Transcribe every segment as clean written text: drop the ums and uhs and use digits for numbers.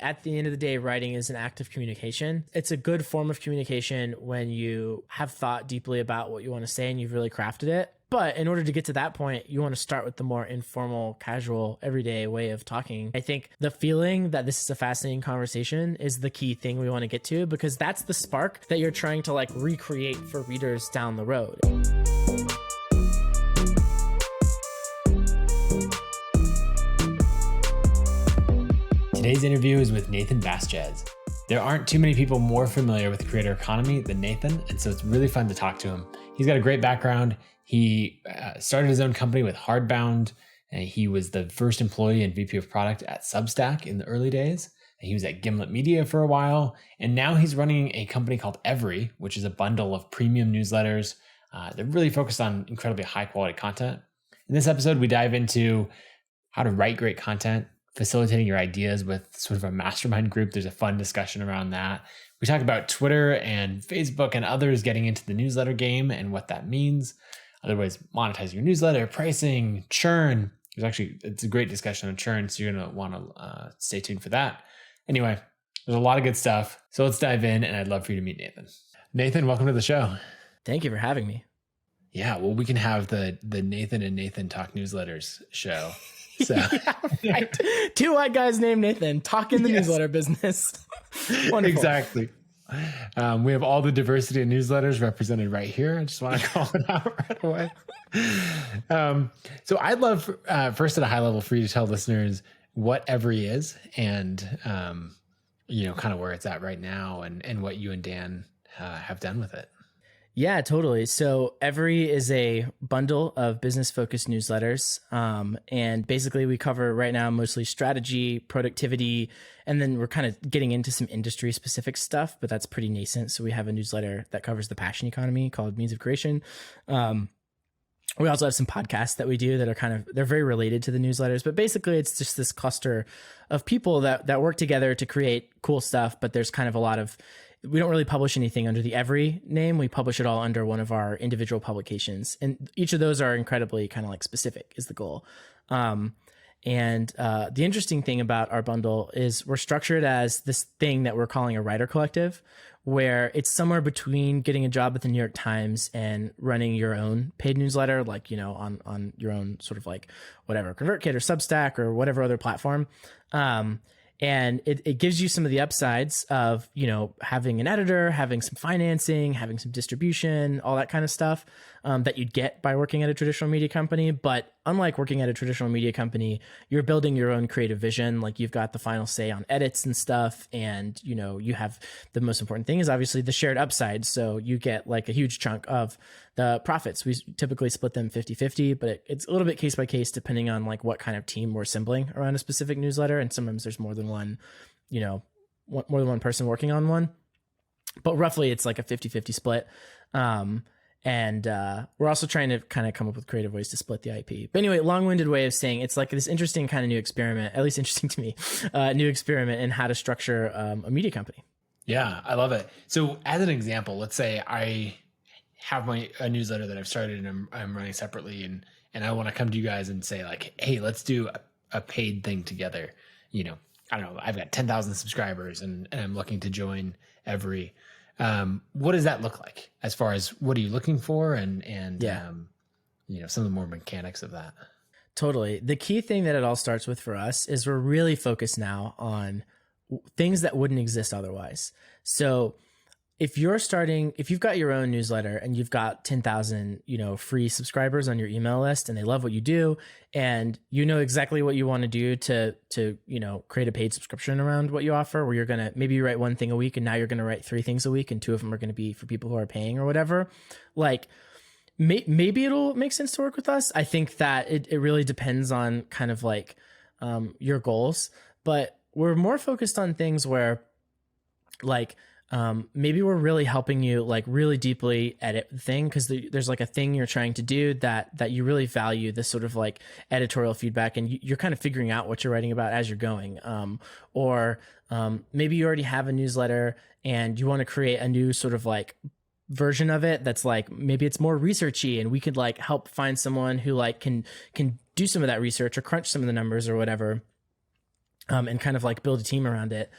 At the end of the day, writing is an act of communication. It's a good form of communication when you have thought deeply about what you want to say and you've really crafted it. But in order to get to that point, you want to start with the more informal, casual, everyday way of talking. I think the feeling that this is a fascinating conversation is the key thing we want to get to, because that's the spark that you're trying to like recreate for readers down the road. Today's interview is with Nathan Baschez. There aren't too many people more familiar with the creator economy than Nathan, and so it's really fun to talk to him. He's got a great background. He started his own company with Hardbound, and he was the first employee and VP of product at Substack in the early days. And he was at Gimlet Media for a while, and now he's running a company called Every, which is a bundle of premium newsletters. They're really focused on incredibly high quality content. In this episode, we dive into how to write great content, facilitating your ideas with sort of a mastermind group. There's a fun discussion around that. We talk about Twitter and Facebook and others getting into the newsletter game and what that means. Other ways, monetize your newsletter, pricing, churn. It's a great discussion on churn, so you're going to want to stay tuned for that. Anyway, there's a lot of good stuff. So let's dive in, and I'd love for you to meet Nathan. Nathan, welcome to the show. Thank you for having me. Yeah, well, we can have the Nathan and Nathan Talk Newsletters show. So. Yeah, right. Two white guys named Nathan talking the newsletter business. Wonderful. Exactly. We have all the diversity in newsletters represented right here. I just want to call it out right away. So I'd love, first at a high level, for you to tell listeners what Every is and, kind of where it's at right now and what you and Dan have done with it. Yeah, totally. So Every is a bundle of business-focused newsletters. And basically we cover right now mostly strategy, productivity, and then we're kind of getting into some industry-specific stuff, but that's pretty nascent. So we have a newsletter that covers the passion economy called Means of Creation. We also have some podcasts that we do that are they're very related to the newsletters, but basically it's just this cluster of people that work together to create cool stuff, but there's kind of we don't really publish anything under the Every name. We publish it all under one of our individual publications. And each of those are incredibly kind of like specific is the goal. The interesting thing about our bundle is we're structured as this thing that we're calling a writer collective, where it's somewhere between getting a job at the New York Times and running your own paid newsletter, like, on your own sort of like whatever, ConvertKit or Substack or whatever other platform. And it gives you some of the upsides of, having an editor, having some financing, having some distribution, all that kind of stuff that you'd get by working at a traditional media company. But unlike working at a traditional media company, you're building your own creative vision. Like you've got the final say on edits and stuff. And, you have the most important thing is obviously the shared upside. So you get like a huge chunk of the profits. We typically split them 50-50, but it's a little bit case by case depending on like what kind of team we're assembling around a specific newsletter. And sometimes there's more than one person working on one, but roughly it's like a 50-50 split. We're also trying to kind of come up with creative ways to split the IP. But anyway, long-winded way of saying it's like this interesting kind of new experiment, at least interesting to me, new experiment in how to structure a media company. Yeah, I love it. So as an example, let's say I have a newsletter that I've started and I'm running separately and I want to come to you guys and say like, hey, let's do a paid thing together. I don't know, I've got 10,000 subscribers and I'm looking to join Every. What does that look like as far as what are you looking for and some of the more mechanics of that? Totally. The key thing that it all starts with for us is we're really focused now on things that wouldn't exist otherwise. So if you've got your own newsletter and you've got 10,000, free subscribers on your email list and they love what you do and you know exactly what you want to do to create a paid subscription around what you offer, where you're going to maybe write one thing a week and now you're going to write 3 things a week and 2 of them are going to be for people who are paying or whatever. Like maybe it'll make sense to work with us. I think that it really depends on kind of like your goals, but we're more focused on things where like, maybe we're really helping you like really deeply edit the thing because there's like a thing you're trying to do that you really value, this sort of like editorial feedback, and you're kind of figuring out what you're writing about as you're going. Or maybe you already have a newsletter and you want to create a new sort of like version of it that's like maybe it's more researchy and we could like help find someone who like can do some of that research or crunch some of the numbers or whatever. and kind of like build a team around it.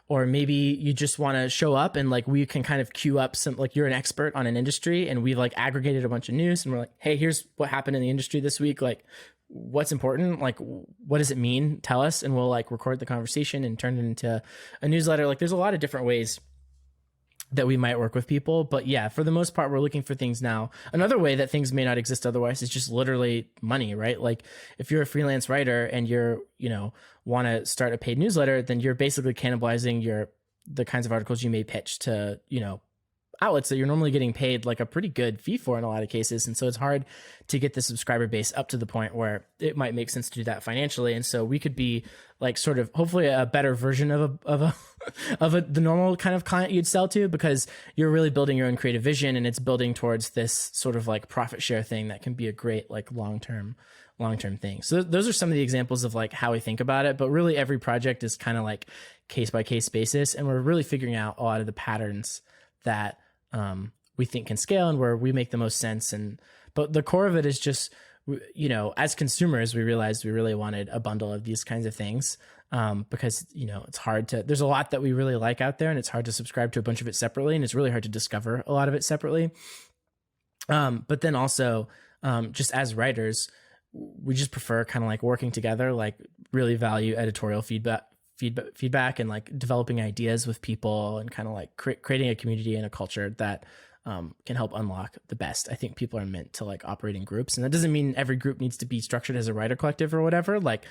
Or maybe you just want to show up and like we can kind of queue up some, like you're an expert on an industry and we've like aggregated a bunch of news and we're like, hey, here's what happened in the industry this week. Like, what's important? Like, what does it mean? Tell us. And we'll like record the conversation and turn it into a newsletter. Like, there's a lot of different ways that we might work with people. But yeah, for the most part, we're looking for things now. Another way that things may not exist otherwise is just literally money, right? Like if you're a freelance writer and you're, want to start a paid newsletter, then you're basically cannibalizing the kinds of articles you may pitch to, outlets that you're normally getting paid like a pretty good fee for in a lot of cases. And so it's hard to get the subscriber base up to the point where it might make sense to do that financially. And so we could be like sort of hopefully a better version of the normal kind of client you'd sell to, because you're really building your own creative vision and it's building towards this sort of like profit share thing that can be a great like long-term thing. So those are some of the examples of like how we think about it, but really every project is kind of like case by case basis. And we're really figuring out a lot of the patterns that we think can scale and where we make the most sense. But the core of it is just, as consumers, we realized we really wanted a bundle of these kinds of things, because, it's hard there's a lot that we really like out there and it's hard to subscribe to a bunch of it separately. And it's really hard to discover a lot of it separately. But then also, just as writers, we just prefer kind of like working together, like really value editorial feedback and like developing ideas with people and kind of like creating a community and a culture that can help unlock the best. I think people are meant to like operate in groups, and that doesn't mean every group needs to be structured as a writer collective or whatever. Like,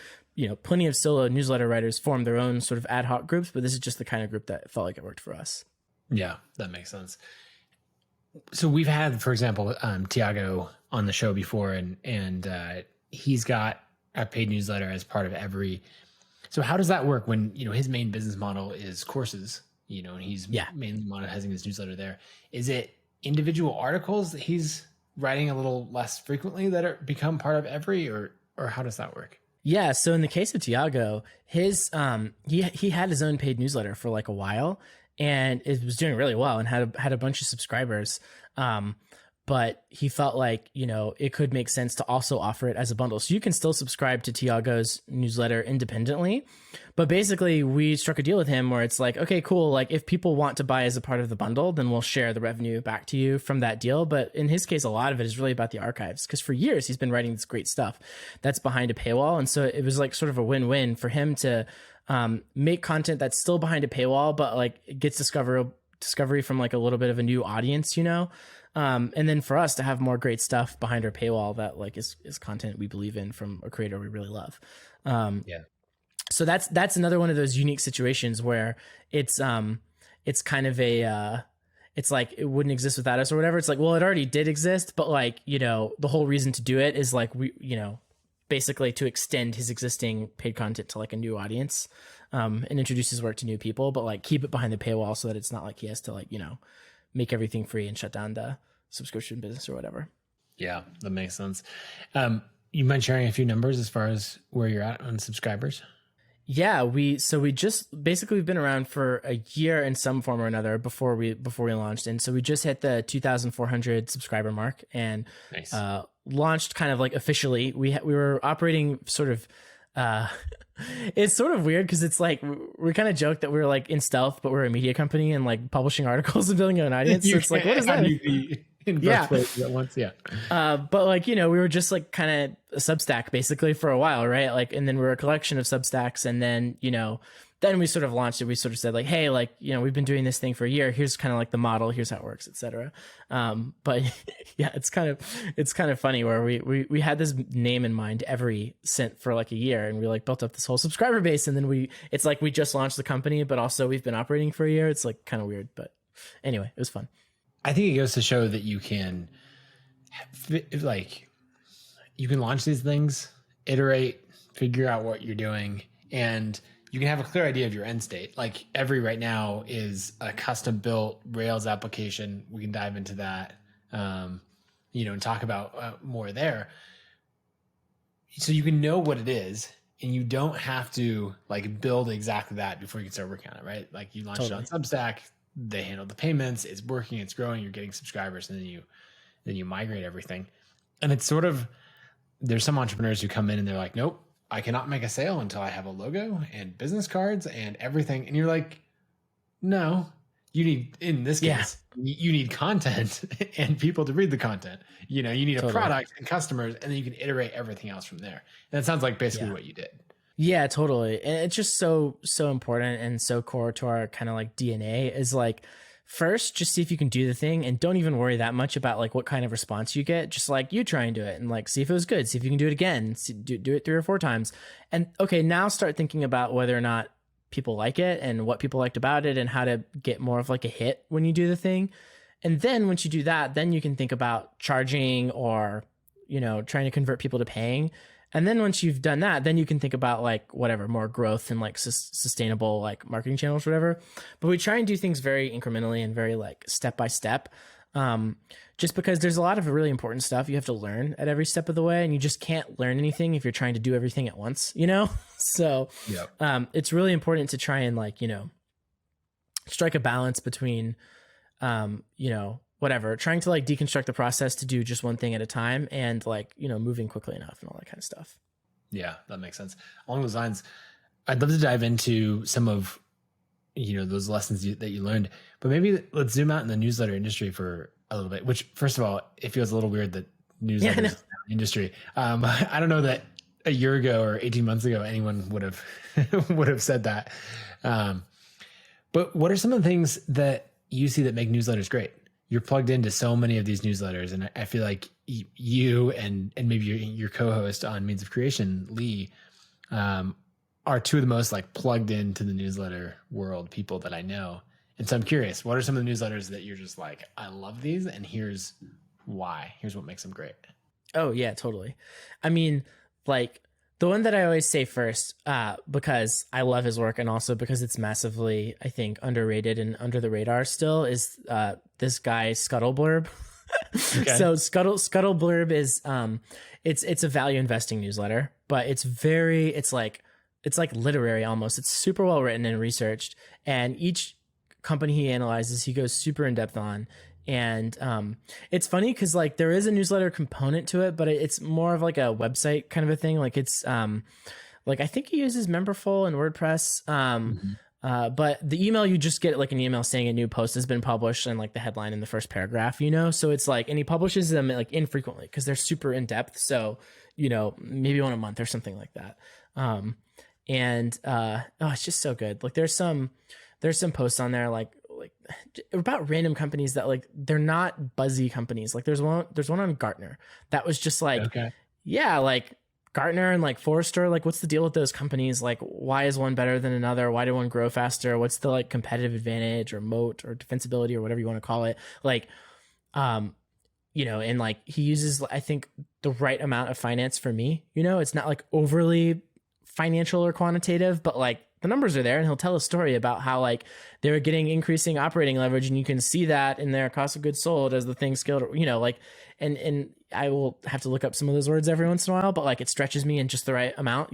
plenty of solo newsletter writers form their own sort of ad hoc groups, but this is just the kind of group that felt like it worked for us. Yeah, that makes sense. So we've had, for example, Tiago on the show before, and he's got a paid newsletter as part of every. So how does that work when, his main business model is courses, and he's mainly monetizing his newsletter there? Is it individual articles that he's writing a little less frequently that become part of every, or how does that work? Yeah. So in the case of Tiago, his, he had his own paid newsletter for like a while and it was doing really well and had a bunch of subscribers. But he felt like, it could make sense to also offer it as a bundle. So you can still subscribe to Tiago's newsletter independently. But basically, we struck a deal with him where it's like, okay, cool. Like if people want to buy as a part of the bundle, then we'll share the revenue back to you from that deal. But in his case, a lot of it is really about the archives, because for years he's been writing this great stuff that's behind a paywall. And so it was like sort of a win-win for him to make content that's still behind a paywall, but like it gets discovery from like a little bit of a new audience, and then for us to have more great stuff behind our paywall that like is content we believe in from a creator we really love. So that's another one of those unique situations where it's kind of it's like it wouldn't exist without us or whatever. It's like, well, it already did exist, but like, the whole reason to do it is like we, basically to extend his existing paid content to like a new audience, and introduce his work to new people, but like keep it behind the paywall so that it's not like he has to like, make everything free and shut down the subscription business or whatever. Yeah, that makes sense. You mind sharing a few numbers as far as where you're at on subscribers? Yeah, we just basically we've been around for a year in some form or another before we launched. And so we just hit the 2,400 subscriber mark and Nice. Launched kind of like officially. We were operating sort of it's sort of weird because it's like we kind of joke that we're like in stealth, but we're a media company and like publishing articles and building an audience. So it's like, what does that mean? In both places at once, yeah. But like, we were just like kind of a Substack basically for a while, right? Like, and then we're a collection of Substacks, and then then we sort of launched it. We sort of said like, hey, like, we've been doing this thing for a year. Here's kind of like the model. Here's how it works, etc. But yeah, it's kind of funny where we had this name in mind for like a year, and we like built up this whole subscriber base, and then it's like we just launched the company, but also we've been operating for a year. It's like kind of weird, but anyway, it was fun. I think it goes to show that you can launch these things, iterate, figure out what you're doing, and you can have a clear idea of your end state. Like every right now is a custom built Rails application. We can dive into that, and talk about more there. So you can know what it is, and you don't have to like build exactly that before you can start working on it, right? Like you launch it on Substack, they handle the payments, it's working, it's growing, you're getting subscribers, and then you migrate everything. And it's sort of, there's some entrepreneurs who come in and they're like, nope, I cannot make a sale until I have a logo and business cards and everything. And you're like, no, you need, in this Yeah. case, you need content and people to read the content. You need a product and customers, and then you can iterate everything else from there. And that sounds like basically what you did. Yeah, totally. And it's just so important and so core to our kind of like DNA is like, first, just see if you can do the thing and don't even worry that much about like what kind of response you get. Just like you try and do it and like see if it was good. See if you can do it again. Do it 3 or 4 times. And okay, now start thinking about whether or not people like it and what people liked about it and how to get more of like a hit when you do the thing. And then once you do that, then you can think about charging or, trying to convert people to paying. And then once you've done that, then you can think about like whatever, more growth and like sustainable like marketing channels, whatever. But we try and do things very incrementally and very like step by step. Just because there's a lot of really important stuff you have to learn at every step of the way, and you just can't learn anything if you're trying to do everything at once, So it's really important to try and like, strike a balance between, whatever, trying to like deconstruct the process to do just one thing at a time and like, moving quickly enough and all that kind of stuff. Yeah, that makes sense. Along those lines, I'd love to dive into some of, those lessons that you learned, but maybe let's zoom out in the newsletter industry for a little bit, which first of all, it feels a little weird that newsletter is an industry. I don't know that a year ago or 18 months ago, anyone would have said that. But what are some of the things that you see that make newsletters great? You're plugged into so many of these newsletters, and I feel like you and maybe your co-host on Means of Creation, Lee, are 2 of the most like plugged into the newsletter world people that I know. And so I'm curious, what are some of the newsletters that you're just like, I love these, and here's why. Here's what makes them great. Oh yeah, totally. I mean, like the one that I always say first, because I love his work and also because it's massively, I think, underrated and under the radar still, is this guy Scuttle Blurb. Okay. So Scuttle Blurb is it's a value investing newsletter, but it's like literary almost. It's super well written and researched, and each company he analyzes, he goes super in depth on. And it's funny because like there is a newsletter component to it, but it's more of like a website kind of a thing. Like it's like I think he uses Memberful and WordPress. But the email, you just get like an email saying a new post has been published and like the headline in the first paragraph, So it's like, and he publishes them like infrequently because they're super in depth. So, maybe 1 a month or something like that. It's just so good. Like there's some posts on there like about random companies that like they're not buzzy companies. Like there's one on Gartner that was just like, like Gartner and like Forrester, like what's the deal with those companies? Like why is one better than another? Why did one grow faster? What's the like competitive advantage or moat or defensibility or whatever you want to call it? Like, and like he uses, I think, the right amount of finance for me. It's not like overly financial or quantitative, but like the numbers are there, and he'll tell a story about how like they were getting increasing operating leverage, and you can see that in their cost of goods sold as the thing scaled, and I will have to look up some of those words every once in a while, but like it stretches me in just the right amount,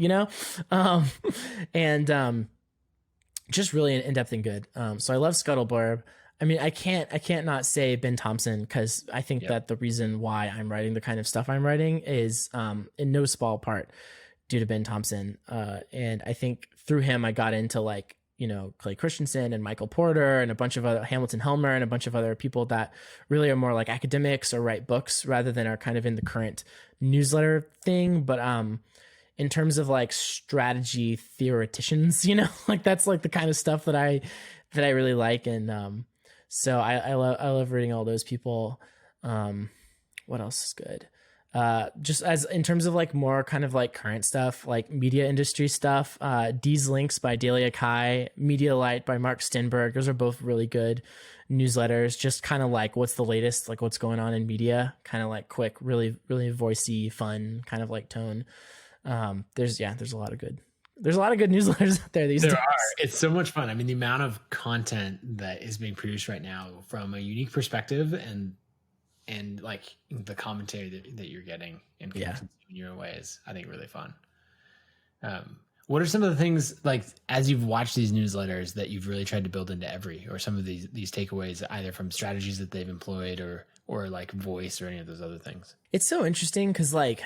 just really in depth and good. So I love Scuttle Blurb. I mean, I can't not say Ben Thompson, because I think that the reason why I'm writing the kind of stuff I'm writing is in no small part due to Ben Thompson. And I think through him, I got into like, Clay Christensen and Michael Porter and a bunch of other Hamilton Helmer and a bunch of other people that really are more like academics or write books rather than are kind of in the current newsletter thing. But in terms of like strategy theoreticians, like that's like the kind of stuff that I really like. And so I love reading all those people. What else is good? Just as in terms of like more kind of like current stuff, like media industry stuff, D's Links by Delia Kai, Media Light by Mark Stenberg. Those are both really good newsletters. Just kind of like what's the latest, like what's going on in media, kind of like quick, really, really voicey, fun kind of like tone. There's a lot of good newsletters out there these days. It's so much fun. I mean, the amount of content that is being produced right now from a unique perspective and like the commentary that you're getting in your own ways, I think really fun. What are some of the things, like, as you've watched these newsletters, that you've really tried to build into or some of these takeaways, either from strategies that they've employed or like voice or any of those other things? It's so interesting because like,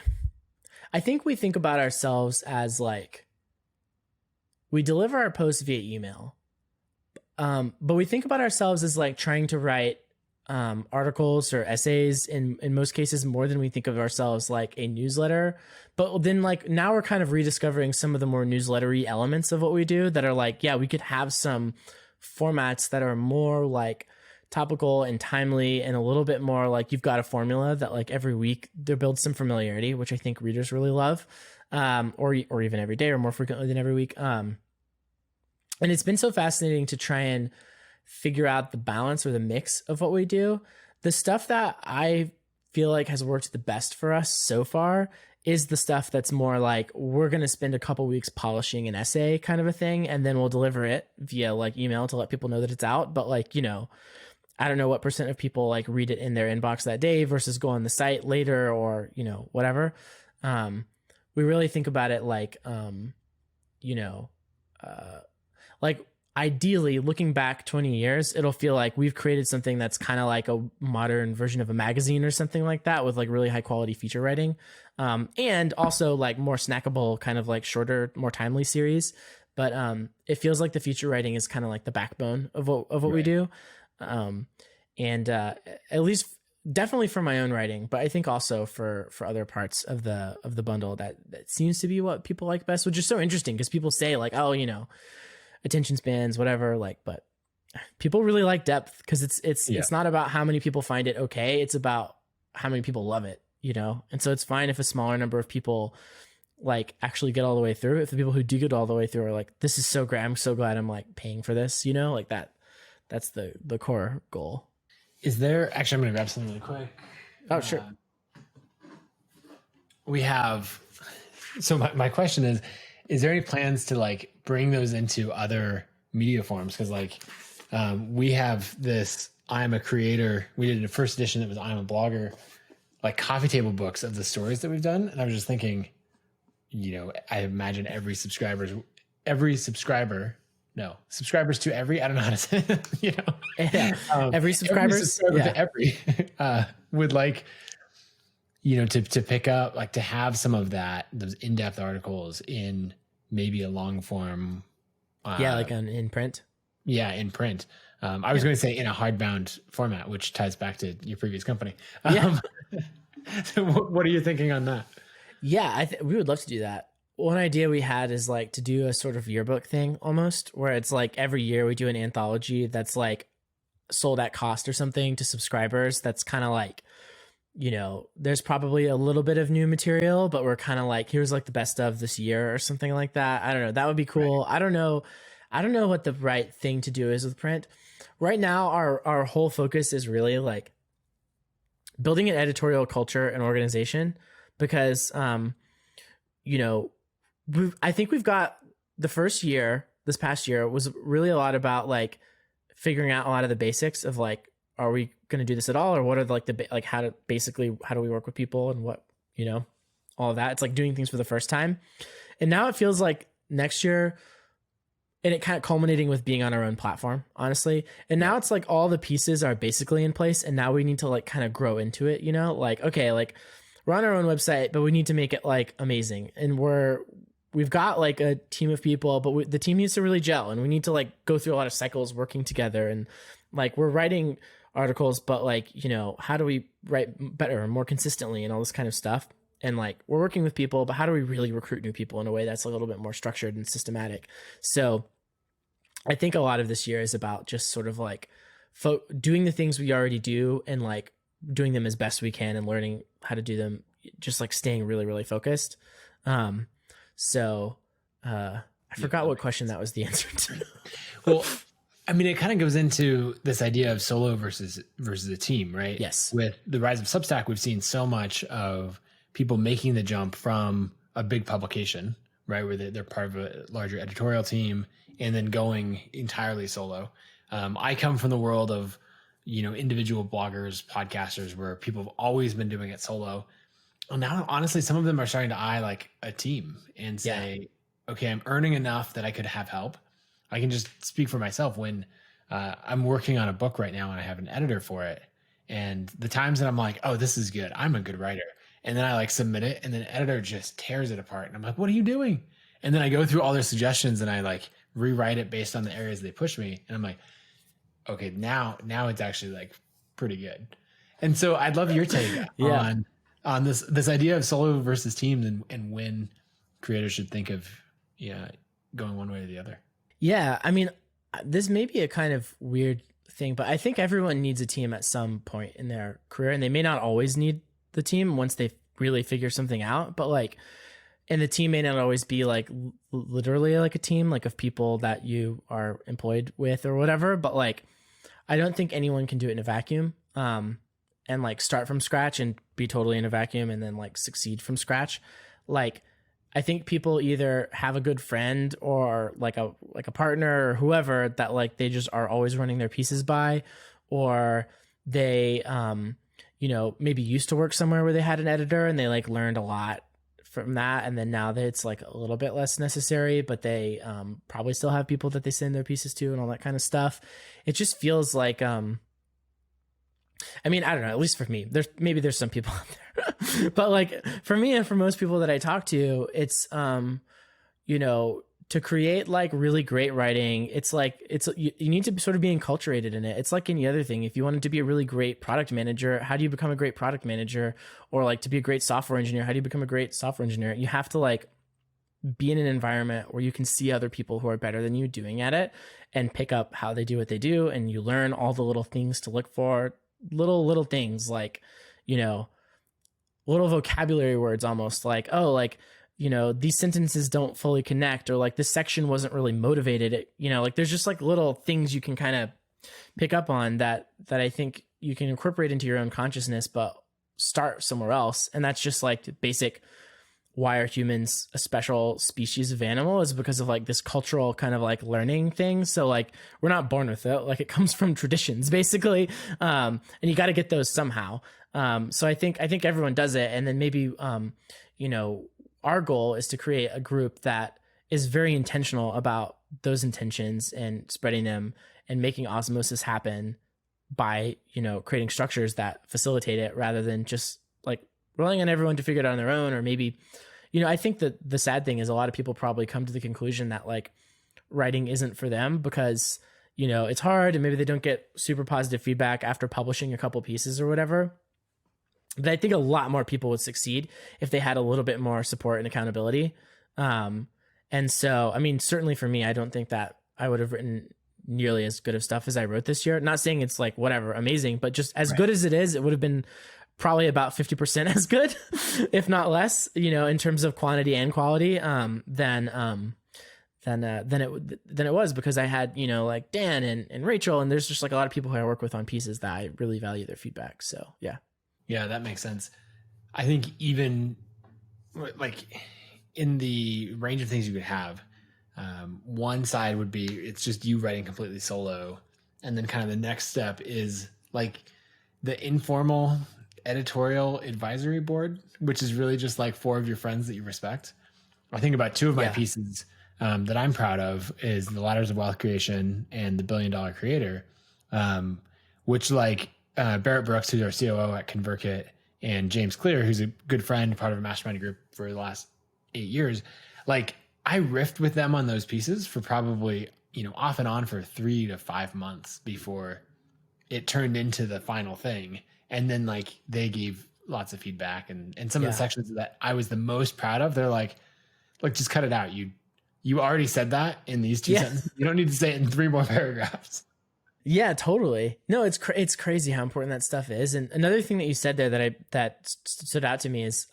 I think we think about ourselves as like, we deliver our posts via email. But we think about ourselves as like trying to write articles or essays in most cases more than we think of ourselves like a newsletter. But then like now we're kind of rediscovering some of the more newslettery elements of what we do that are like, yeah, we could have some formats that are more like topical and timely and a little bit more like you've got a formula that like every week there builds some familiarity, which I think readers really love, or even every day or more frequently than every week. And it's been so fascinating to try and figure out the balance or the mix of what we do. The stuff that I feel like has worked the best for us so far is the stuff that's more like we're going to spend a couple weeks polishing an essay kind of a thing, and then we'll deliver it via like email to let people know that it's out. But like, you know, I don't know what % of people like read it in their inbox that day versus go on the site later or, you know, whatever. We really think about it like, you know, like ideally looking back 20 years, it'll feel like we've created something that's kind of like a modern version of a magazine or something like that with like really high quality feature writing. And also like more snackable, kind of like shorter, more timely series. But it feels like the feature writing is kind of like the backbone of what we do. At least definitely for my own writing, but I think also for other parts of the bundle that seems to be what people like best, which is so interesting because people say like, oh, you know, attention spans, whatever, like, but people really like depth because it's not about how many people find it okay. It's about how many people love it, you know? And so it's fine if a smaller number of people like actually get all the way through. If the people who do get all the way through are like, this is so great, I'm so glad I'm like paying for this, you know, like that's the core goal. Is there, actually, I'm going to grab something really quick. Oh, sure. We have, so my question is there any plans to like bring those into other media forms? Because like we have this I'm a creator. We did a first edition that was I'm a blogger, like coffee table books of the stories that we've done. And I was just thinking, you know, I imagine subscribers to every, I don't know how to say it, you know, every subscriber to every would like, you know, to pick up, like to have some of those in-depth articles in maybe a long form. Like in print. Yeah. In print. I was going to say in a hardbound format, which ties back to your previous company. So what are you thinking on that? Yeah, we would love to do that. One idea we had is like to do a sort of yearbook thing almost, where it's like every year we do an anthology that's like sold at cost or something to subscribers. That's kind of like, you know, there's probably a little bit of new material, but we're kind of like, here's like the best of this year or something like that. I don't know. That would be cool. Right. I don't know what the right thing to do is with print. Right now, our whole focus is really like building an editorial culture and organization because, you know, I think we've got this past year was really a lot about like figuring out a lot of the basics of like, are we going to do this at all? Or what are like how do we work with people and what, you know, all of that. It's like doing things for the first time. And now it feels like next year, and it kind of culminating with being on our own platform, honestly. And now it's like all the pieces are basically in place. And now we need to like kind of grow into it, you know, like, okay, like we're on our own website, but we need to make it like amazing. And we've got like a team of people, but the team needs to really gel and we need to like go through a lot of cycles working together. And like, we're writing articles, but like, you know, how do we write better and more consistently and all this kind of stuff. And like, we're working with people, but how do we really recruit new people in a way that's a little bit more structured and systematic? So I think a lot of this year is about just sort of like doing the things we already do and like doing them as best we can and learning how to do them, just like staying really, really focused. I forgot what question that was the answer to. Well, I mean, it kind of goes into this idea of solo versus a team, right? Yes. With the rise of Substack, we've seen so much of people making the jump from a big publication, right, where they're part of a larger editorial team and then going entirely solo. I come from the world of, you know, individual bloggers, podcasters, where people have always been doing it solo. Well, now, honestly, some of them are starting to eye like a team and say, okay, I'm earning enough that I could have help. I can just speak for myself when I'm working on a book right now and I have an editor for it. And the times that I'm like, oh, this is good, I'm a good writer. And then I like submit it, and then editor just tears it apart. And I'm like, what are you doing? And then I go through all their suggestions and I like rewrite it based on the areas they push me. And I'm like, okay, now it's actually like pretty good. And so I'd love your take on this idea of solo versus teams, and when creators should think of going one way or the other. Yeah, I mean, this may be a kind of weird thing, but I think everyone needs a team at some point in their career, and they may not always need the team once they really figure something out, but like, and the team may not always be like literally like a team, like of people that you are employed with or whatever, but like, I don't think anyone can do it in a vacuum, and like start from scratch and be totally in a vacuum and then like succeed from scratch. Like, I think people either have a good friend or like a partner or whoever that like they just are always running their pieces by, or they maybe used to work somewhere where they had an editor and they like learned a lot from that, and then now that it's like a little bit less necessary, but they probably still have people that they send their pieces to and all that kind of stuff. It just feels like I mean, I don't know, at least for me, there's some people out there, but like for me and for most people that I talk to, it's, to create like really great writing, it's like, you need to sort of be enculturated in it. It's like any other thing. If you wanted to be a really great product manager, how do you become a great product manager? Or like to be a great software engineer, how do you become a great software engineer? You have to like be in an environment where you can see other people who are better than you doing at it and pick up how they do what they do. And you learn all the little things to look for, little things like, little vocabulary words, almost like, oh, like, these sentences don't fully connect, or like this section wasn't really motivated. Like there's just like little things you can kind of pick up on that I think you can incorporate into your own consciousness, but start somewhere else. And that's just like basic. Why are humans a special species of animal is because of like this cultural kind of like learning thing. So like we're not born with it. Like it comes from traditions basically. And you got to get those somehow. So I think everyone does it. And then maybe, our goal is to create a group that is very intentional about those intentions and spreading them and making osmosis happen by, creating structures that facilitate it rather than just like relying on everyone to figure it out on their own. Or maybe, I think that the sad thing is a lot of people probably come to the conclusion that like writing isn't for them because, it's hard and maybe they don't get super positive feedback after publishing a couple pieces or whatever. But I think a lot more people would succeed if they had a little bit more support and accountability. And so, I mean, certainly for me, I don't think that I would have written nearly as good of stuff as I wrote this year. Not saying it's like whatever, amazing, but just as good as it is, it would have been probably about 50% as good, if not less, in terms of quantity and quality, than it was, because I had, like Dan and Rachel, and there's just like a lot of people who I work with on pieces that I really value their feedback. So yeah. Yeah, that makes sense. I think even like in the range of things you could have, one side would be it's just you writing completely solo. And then kind of the next step is like the informal editorial advisory board, which is really just like 4 of your friends that you respect. I think about 2 of my pieces that I'm proud of is The Ladders of Wealth Creation and The $1 Billion Creator, which like Barrett Brooks, who's our COO at ConvertKit, and James Clear, who's a good friend, part of a mastermind group for the last 8 years. Like I riffed with them on those pieces for probably, off and on for 3 to 5 months before it turned into the final thing. And then like they gave lots of feedback and some of the sections that I was the most proud of, they're like, just cut it out. You already said that in these 2 sentences. You don't need to say it in 3 more paragraphs. Yeah, totally. No, it's crazy how important that stuff is. And another thing that you said there that stood out to me is,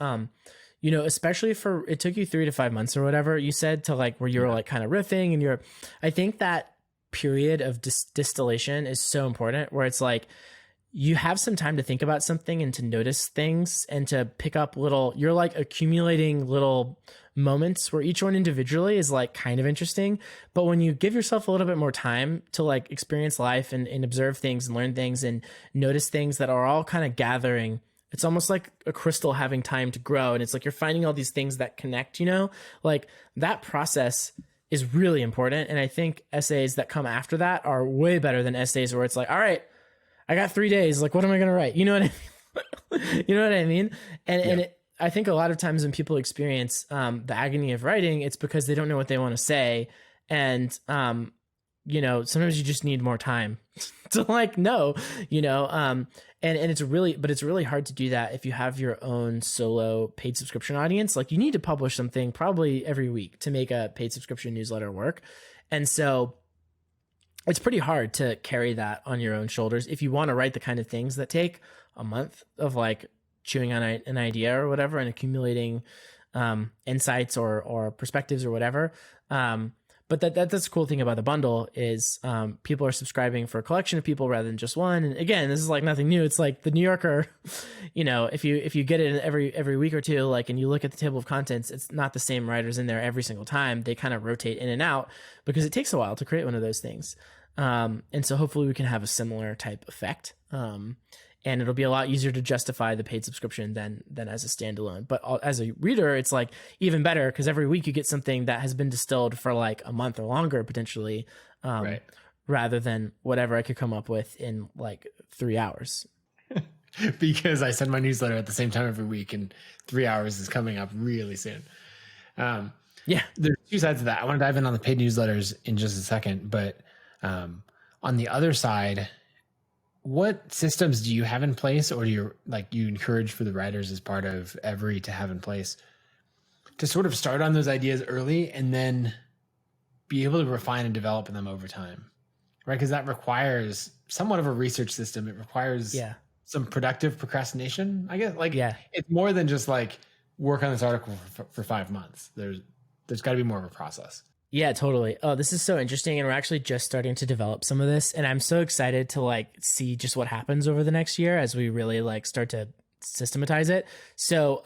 especially it took you 3 to 5 months or whatever you said to like, where you were like kind of riffing and I think that period of distillation is so important, where it's like, you have some time to think about something and to notice things and to pick up you're like accumulating little moments where each one individually is like kind of interesting. But when you give yourself a little bit more time to like experience life and observe things and learn things and notice things that are all kind of gathering, it's almost like a crystal having time to grow. And it's like, you're finding all these things that connect, like that process is really important. And I think essays that come after that are way better than essays where it's like, all right, I got 3 days. Like, what am I going to write? You know what I mean? You know what I mean? And I think a lot of times when people experience the agony of writing, it's because they don't know what they want to say. And, sometimes you just need more time to like know, and it's really hard to do that if you have your own solo paid subscription audience. Like you need to publish something probably every week to make a paid subscription newsletter work. And so it's pretty hard to carry that on your own shoulders if you want to write the kind of things that take a month of like chewing on an idea or whatever and accumulating insights or perspectives or whatever. But that's the cool thing about the bundle is people are subscribing for a collection of people rather than just one. And again, this is like nothing new. It's like the New Yorker, if you get it every week or two, like, and you look at the table of contents, it's not the same writers in there every single time. They kind of rotate in and out because it takes a while to create one of those things. And so hopefully we can have a similar type effect. And it'll be a lot easier to justify the paid subscription than as a standalone. But as a reader, it's like even better because every week you get something that has been distilled for like a month or longer potentially, right, rather than whatever I could come up with in like 3 hours. Because I send my newsletter at the same time every week, and 3 hours is coming up really soon. Yeah, there's two sides of that. I want to dive in on the paid newsletters in just a second, but on the other side, what systems do you have in place, or do you encourage for the writers as part of Every to have in place to sort of start on those ideas early and then be able to refine and develop them over time, right? Because that requires somewhat of a research system. It requires some productive procrastination, I guess. Like, it's more than just like work on this article for 5 months. There's got to be more of a process. Yeah, totally. Oh, this is so interesting. And we're actually just starting to develop some of this. And I'm so excited to like see just what happens over the next year as we really like start to systematize it. So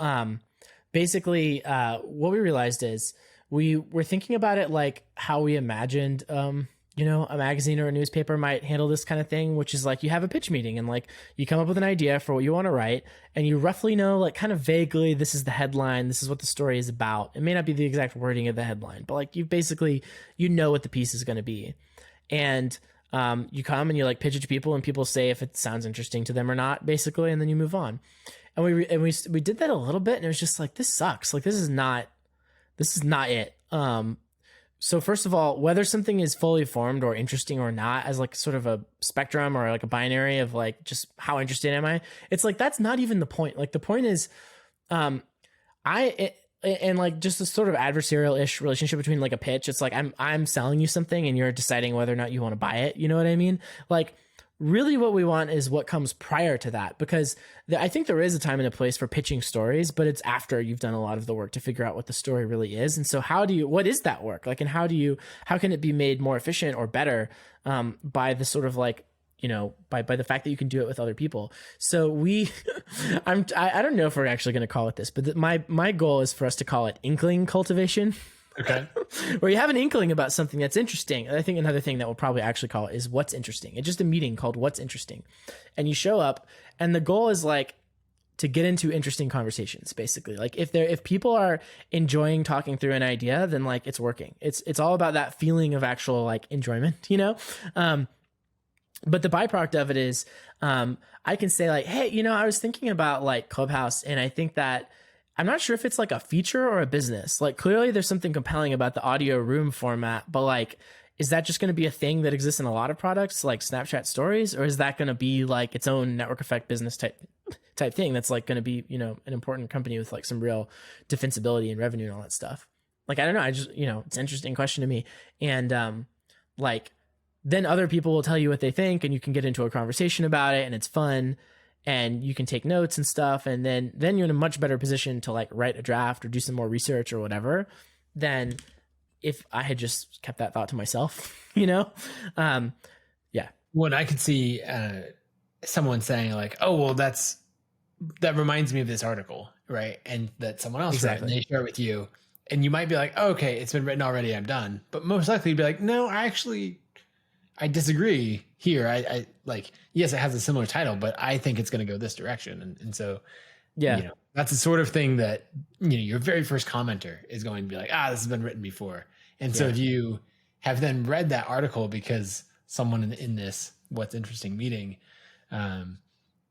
basically what we realized is we were thinking about it like how we imagined a magazine or a newspaper might handle this kind of thing, which is like you have a pitch meeting and like you come up with an idea for what you want to write and you roughly know like kind of vaguely this is the headline, this is what the story is about. It may not be the exact wording of the headline, but like you basically what the piece is going to be. And you come and you like pitch it to people and people say if it sounds interesting to them or not, basically, and then you move on. And we did that a little bit and it was just like, this sucks. Like this is not it. So first of all, whether something is fully formed or interesting or not as like sort of a spectrum or like a binary of like just how interested am I, it's like that's not even the point. Like the point is and like just a sort of adversarial-ish relationship between like a pitch. It's like I'm selling you something and you're deciding whether or not you want to buy it. You know what I mean? Like really what we want is what comes prior to that, because I think there is a time and a place for pitching stories, but it's after you've done a lot of the work to figure out what the story really is. And so what is that work? Like, and how can it be made more efficient or better by the sort of like, by the fact that you can do it with other people. So I don't know if we're actually going to call it this, but my goal is for us to call it inkling cultivation. Okay. Where you have an inkling about something that's interesting. And I think another thing that we'll probably actually call it is what's interesting. It's just a meeting called What's Interesting. And you show up and the goal is like to get into interesting conversations, basically. Like if people are enjoying talking through an idea, then like it's working. It's all about that feeling of actual like enjoyment, but the byproduct of it is I can say like, hey, I was thinking about like Clubhouse and I think that I'm not sure if it's like a feature or a business. Like clearly there's something compelling about the audio room format, but like, is that just going to be a thing that exists in a lot of products like Snapchat stories? Or is that going to be like its own network effect business type thing that's like going to be, an important company with like some real defensibility and revenue and all that stuff? Like, I don't know. I just, it's an interesting question to me. And like, then other people will tell you what they think and you can get into a conversation about it and it's fun. And you can take notes and stuff. And then you're in a much better position to like write a draft or do some more research or whatever than if I had just kept that thought to myself, Yeah. When I could see someone saying like, oh, well, that reminds me of this article, right? And that someone else read and they share it with you. And you might be like, oh, okay, it's been written already, I'm done. But most likely you'd be like, no, I disagree here. I like, yes, it has a similar title, but I think it's going to go this direction. And so, that's the sort of thing that, your very first commenter is going to be like, this has been written before. And so if you have then read that article because someone in this What's Interesting meeting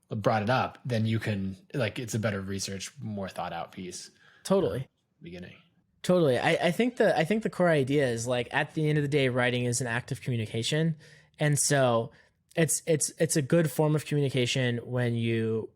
brought it up, then you can like, it's a better research, more thought out piece. Totally. Beginning. Totally. I think the core idea is like at the end of the day, writing is an act of communication. And so it's a good form of communication when you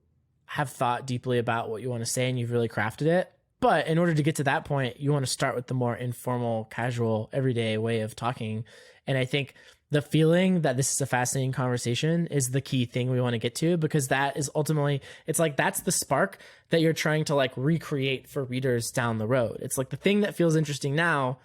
have thought deeply about what you want to say and you've really crafted it. But in order to get to that point, you want to start with the more informal, casual, everyday way of talking. And I think the feeling that this is a fascinating conversation is the key thing we want to get to, because that is ultimately, it's like that's the spark that you're trying to like recreate for readers down the road. It's like the thing that feels interesting now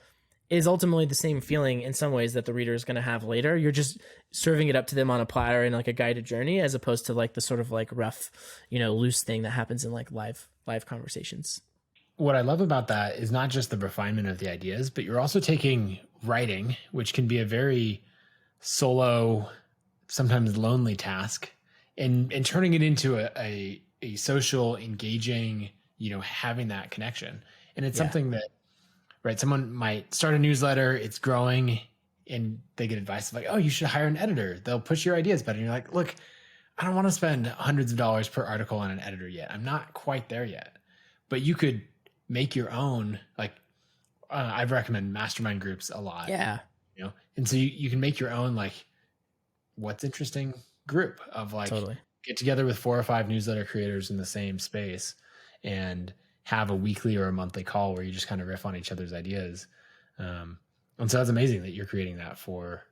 is ultimately the same feeling in some ways that the reader is going to have later. You're just serving it up to them on a platter in like a guided journey, as opposed to like the sort of like rough, loose thing that happens in like live conversations. What I love about that is not just the refinement of the ideas, but you're also taking writing, which can be a very solo, sometimes lonely task, and turning it into a social, engaging, having that connection. And it's something that, right, someone might start a newsletter, it's growing, and they get advice like, oh, you should hire an editor. They'll push your ideas better. And you're like, look, I don't want to spend hundreds of dollars per article on an editor yet. I'm not quite there yet. But you could make your own, like, I've recommended mastermind groups a lot. Yeah. And so you can make your own, like, what's interesting group of like, totally. Get together with 4 or 5 newsletter creators in the same space and have a weekly or a monthly call where you just kind of riff on each other's ideas. And so that's amazing that you're creating that for,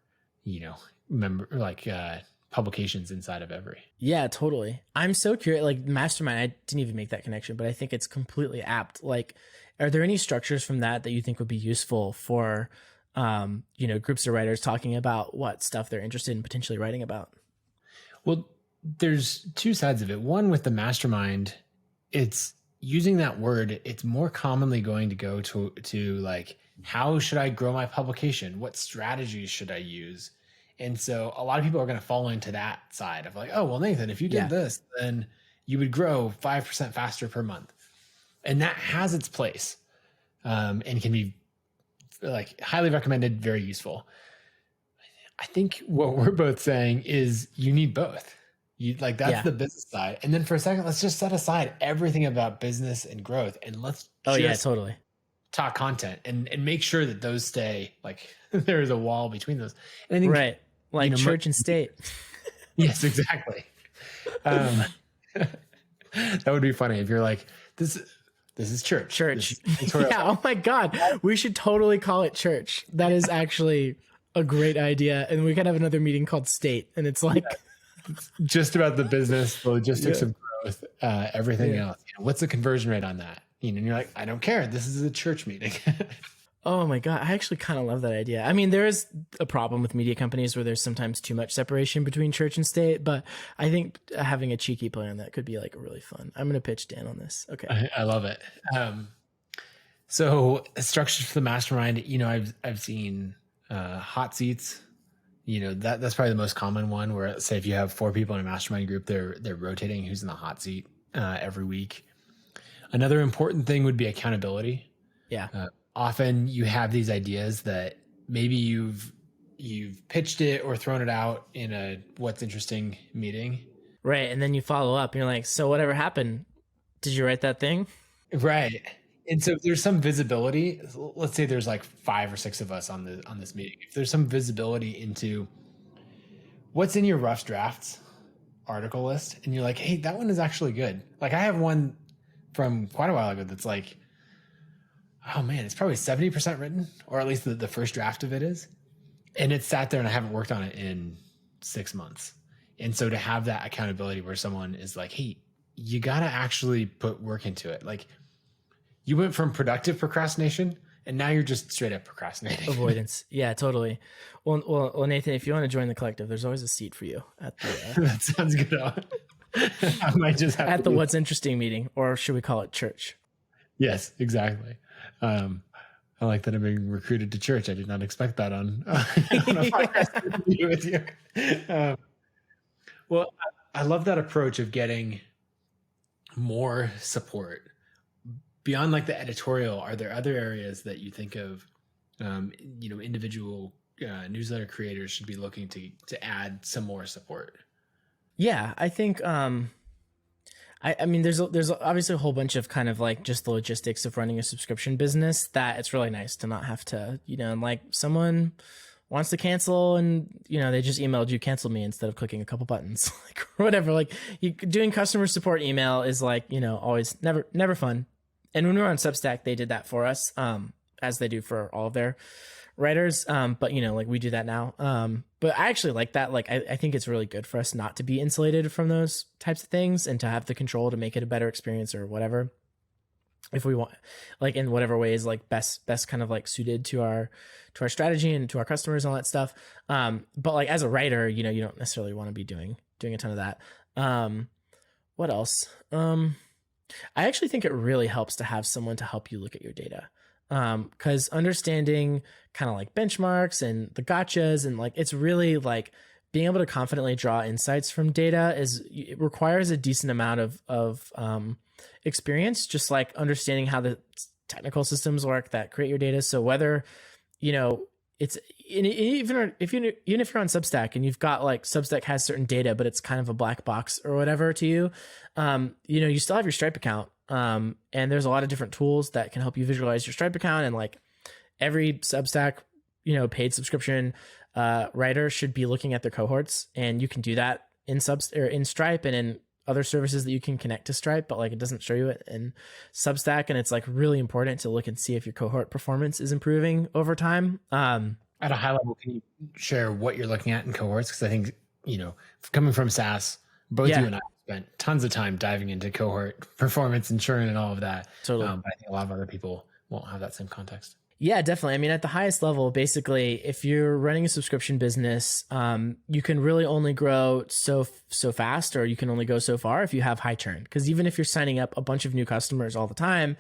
publications inside of Every. Yeah, totally. I'm so curious, like Mastermind, I didn't even make that connection, but I think it's completely apt. Like, are there any structures from that you think would be useful for, groups of writers talking about what stuff they're interested in potentially writing about? Well, there's 2 sides of it. One, with the Mastermind, it's using that word. It's more commonly going to go to like, how should I grow my publication? What strategies should I use? And so a lot of people are going to fall into that side of like, oh, well, Nathan, if you did this, then you would grow 5% faster per month. And that has its place, and can be like highly recommended, very useful. I think what we're both saying is you need both. That's the business side. And then for a second, let's just set aside everything about business and growth, and let's totally talk content and make sure that those stay, like, there is a wall between those. And I think, right. Like church and state. Yes, exactly. That would be funny if you're like, this is church. Church. Yeah. Oh my God. We should totally call it church. That is actually a great idea. And we can have another meeting called state. And it's like it's just about the business, the logistics of growth, everything else. What's the conversion rate on that? And you're like, I don't care. This is a church meeting. Oh my God. I actually kind of love that idea. I mean, there is a problem with media companies where there's sometimes too much separation between church and state, but I think having a cheeky play on that could be like really fun. I'm going to pitch Dan on this. Okay. I love it. So structures for the Mastermind, I've seen hot seats. That's probably the most common one, where, say, if you have 4 people in a mastermind group, they're rotating who's in the hot seat every week. Another important thing would be accountability. Yeah. Often you have these ideas that maybe you've pitched it or thrown it out in a what's interesting meeting. Right. And then you follow up and you're like, so whatever happened? Did you write that thing? Right. And so if there's some visibility, let's say there's like 5 or 6 of us on this meeting. If there's some visibility into what's in your rough drafts article list, and you're like, hey, that one is actually good. Like, I have one from quite a while ago that's like, oh man, it's probably 70% written, or at least the first draft of it is. And it's sat there and I haven't worked on it in 6 months. And so to have that accountability where someone is like, hey, you got to actually put work into it. Like, you went from productive procrastination and now you're just straight up procrastinating. Avoidance. Yeah, totally. Well, Nathan, if you want to join the collective, there's always a seat for you at the that sounds good. I might just have at the What's Interesting meeting, or should we call it church? Yes, exactly. I like that I'm being recruited to church. I did not expect that on a podcast with you. Well, I love that approach of getting more support beyond like the editorial. Are there other areas that you think of, individual newsletter creators should be looking to add some more support? Yeah, I think I mean, there's obviously a whole bunch of kind of like just the logistics of running a subscription business that it's really nice to not have to, like someone wants to cancel and, they just emailed you, cancel me instead of clicking a couple buttons, like whatever. Like doing customer support email is like, always never fun. And when we were on Substack, they did that for us, as they do for all of their writers. But like we do that now. But I actually like that. Like, I think it's really good for us not to be insulated from those types of things and to have the control to make it a better experience or whatever. If we want, like in whatever way is like best kind of like suited to our strategy and to our customers and all that stuff. But like as a writer, you don't necessarily want to be doing a ton of that. What else? I actually think it really helps to have someone to help you look at your data. Because understanding kind of like benchmarks and the gotchas and like it's really like being able to confidently draw insights from data it requires a decent amount of experience, just like understanding how the technical systems work that create your data. So whether it's even if you're on Substack and you've got like Substack has certain data, but it's kind of a black box or whatever to you, you still have your Stripe account. And there's a lot of different tools that can help you visualize your Stripe account, and like every Substack, paid subscription writer should be looking at their cohorts, and you can do that in in Stripe and in other services that you can connect to Stripe, but like it doesn't show you it in Substack. And it's like really important to look and see if your cohort performance is improving over time. At a high level, can you share what you're looking at in cohorts? Because I think, coming from SaaS, both you and I spent tons of time diving into cohort performance and churn and all of that. Totally. But I think a lot of other people won't have that same context. Yeah, definitely. I mean, at the highest level, basically, if you're running a subscription business, you can really only grow so fast, or you can only go so far if you have high churn. Because even if you're signing up a bunch of new customers all the time,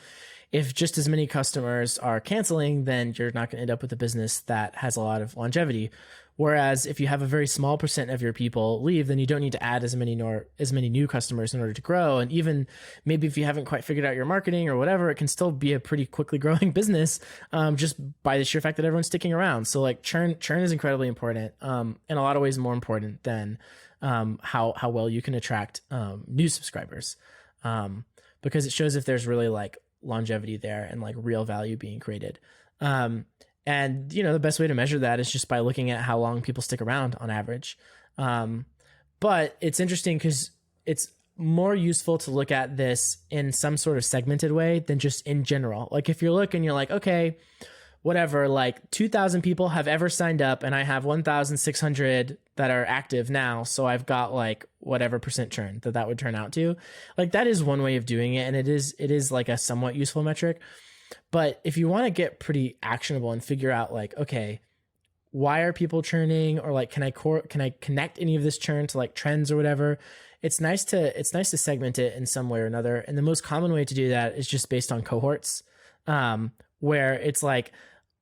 if just as many customers are canceling, then you're not going to end up with a business that has a lot of longevity. Whereas if you have a very small percent of your people leave, then you don't need to add as many new customers in order to grow. And even maybe if you haven't quite figured out your marketing or whatever, it can still be a pretty quickly growing business, just by the sheer fact that everyone's sticking around. So like churn is incredibly important, in a lot of ways more important than how well you can attract new subscribers, because it shows if there's really like longevity there and like real value being created. And, the best way to measure that is just by looking at how long people stick around on average. But it's interesting because it's more useful to look at this in some sort of segmented way than just in general. Like if you're looking, you're like, okay, whatever, like 2,000 people have ever signed up and I have 1,600 that are active now. So I've got like whatever percent churn that would turn out to. Like that is one way of doing it. And it is like a somewhat useful metric. But if you want to get pretty actionable and figure out like, okay, why are people churning, or like, can I connect any of this churn to like trends or whatever? It's nice to segment it in some way or another. And the most common way to do that is just based on cohorts, where it's like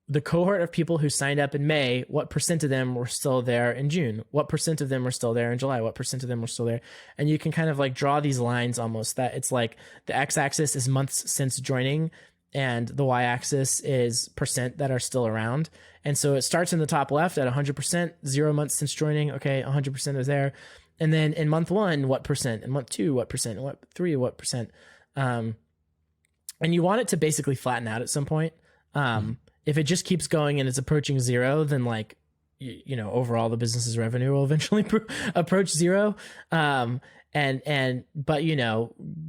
the cohort of people who signed up in May, what percent of them were still there in June? What percent of them were still there in July? What percent of them were still there? And you can kind of like draw these lines almost that it's like the x-axis is months since joining, and the y-axis is percent that are still around. And so it starts in the top left at 100%, 0 months since joining. Okay, 100% is there. And then in month 1, what percent? In month 2, what percent? In month 3, what percent? And you want it to basically flatten out at some point. If it just keeps going and it's approaching 0, then like, overall the business's revenue will eventually approach 0. But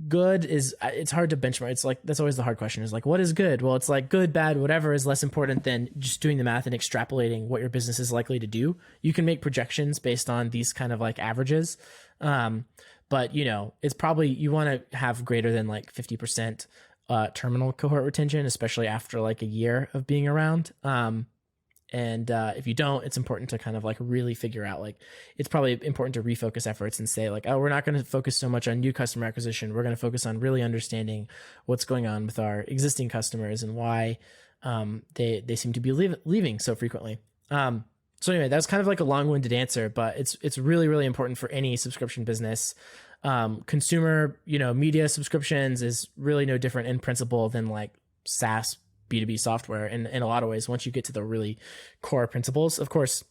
good is, it's hard to benchmark. It's like, that's always the hard question, is like, what is good? Well, it's like good, bad, whatever is less important than just doing the math and extrapolating what your business is likely to do. You can make projections based on these kind of like averages. But it's probably, you want to have greater than like 50% terminal cohort retention, especially after like a year of being around. And if you don't, it's important to kind of like really figure out, like, it's probably important to refocus efforts and say like, oh, we're not going to focus so much on new customer acquisition. We're going to focus on really understanding what's going on with our existing customers and why they seem to be leaving so frequently. So anyway, that's kind of like a long-winded answer, but it's really, really important for any subscription business. Consumer, media subscriptions is really no different in principle than like SaaS B2B software in a lot of ways. Once you get to the really core principles, of course,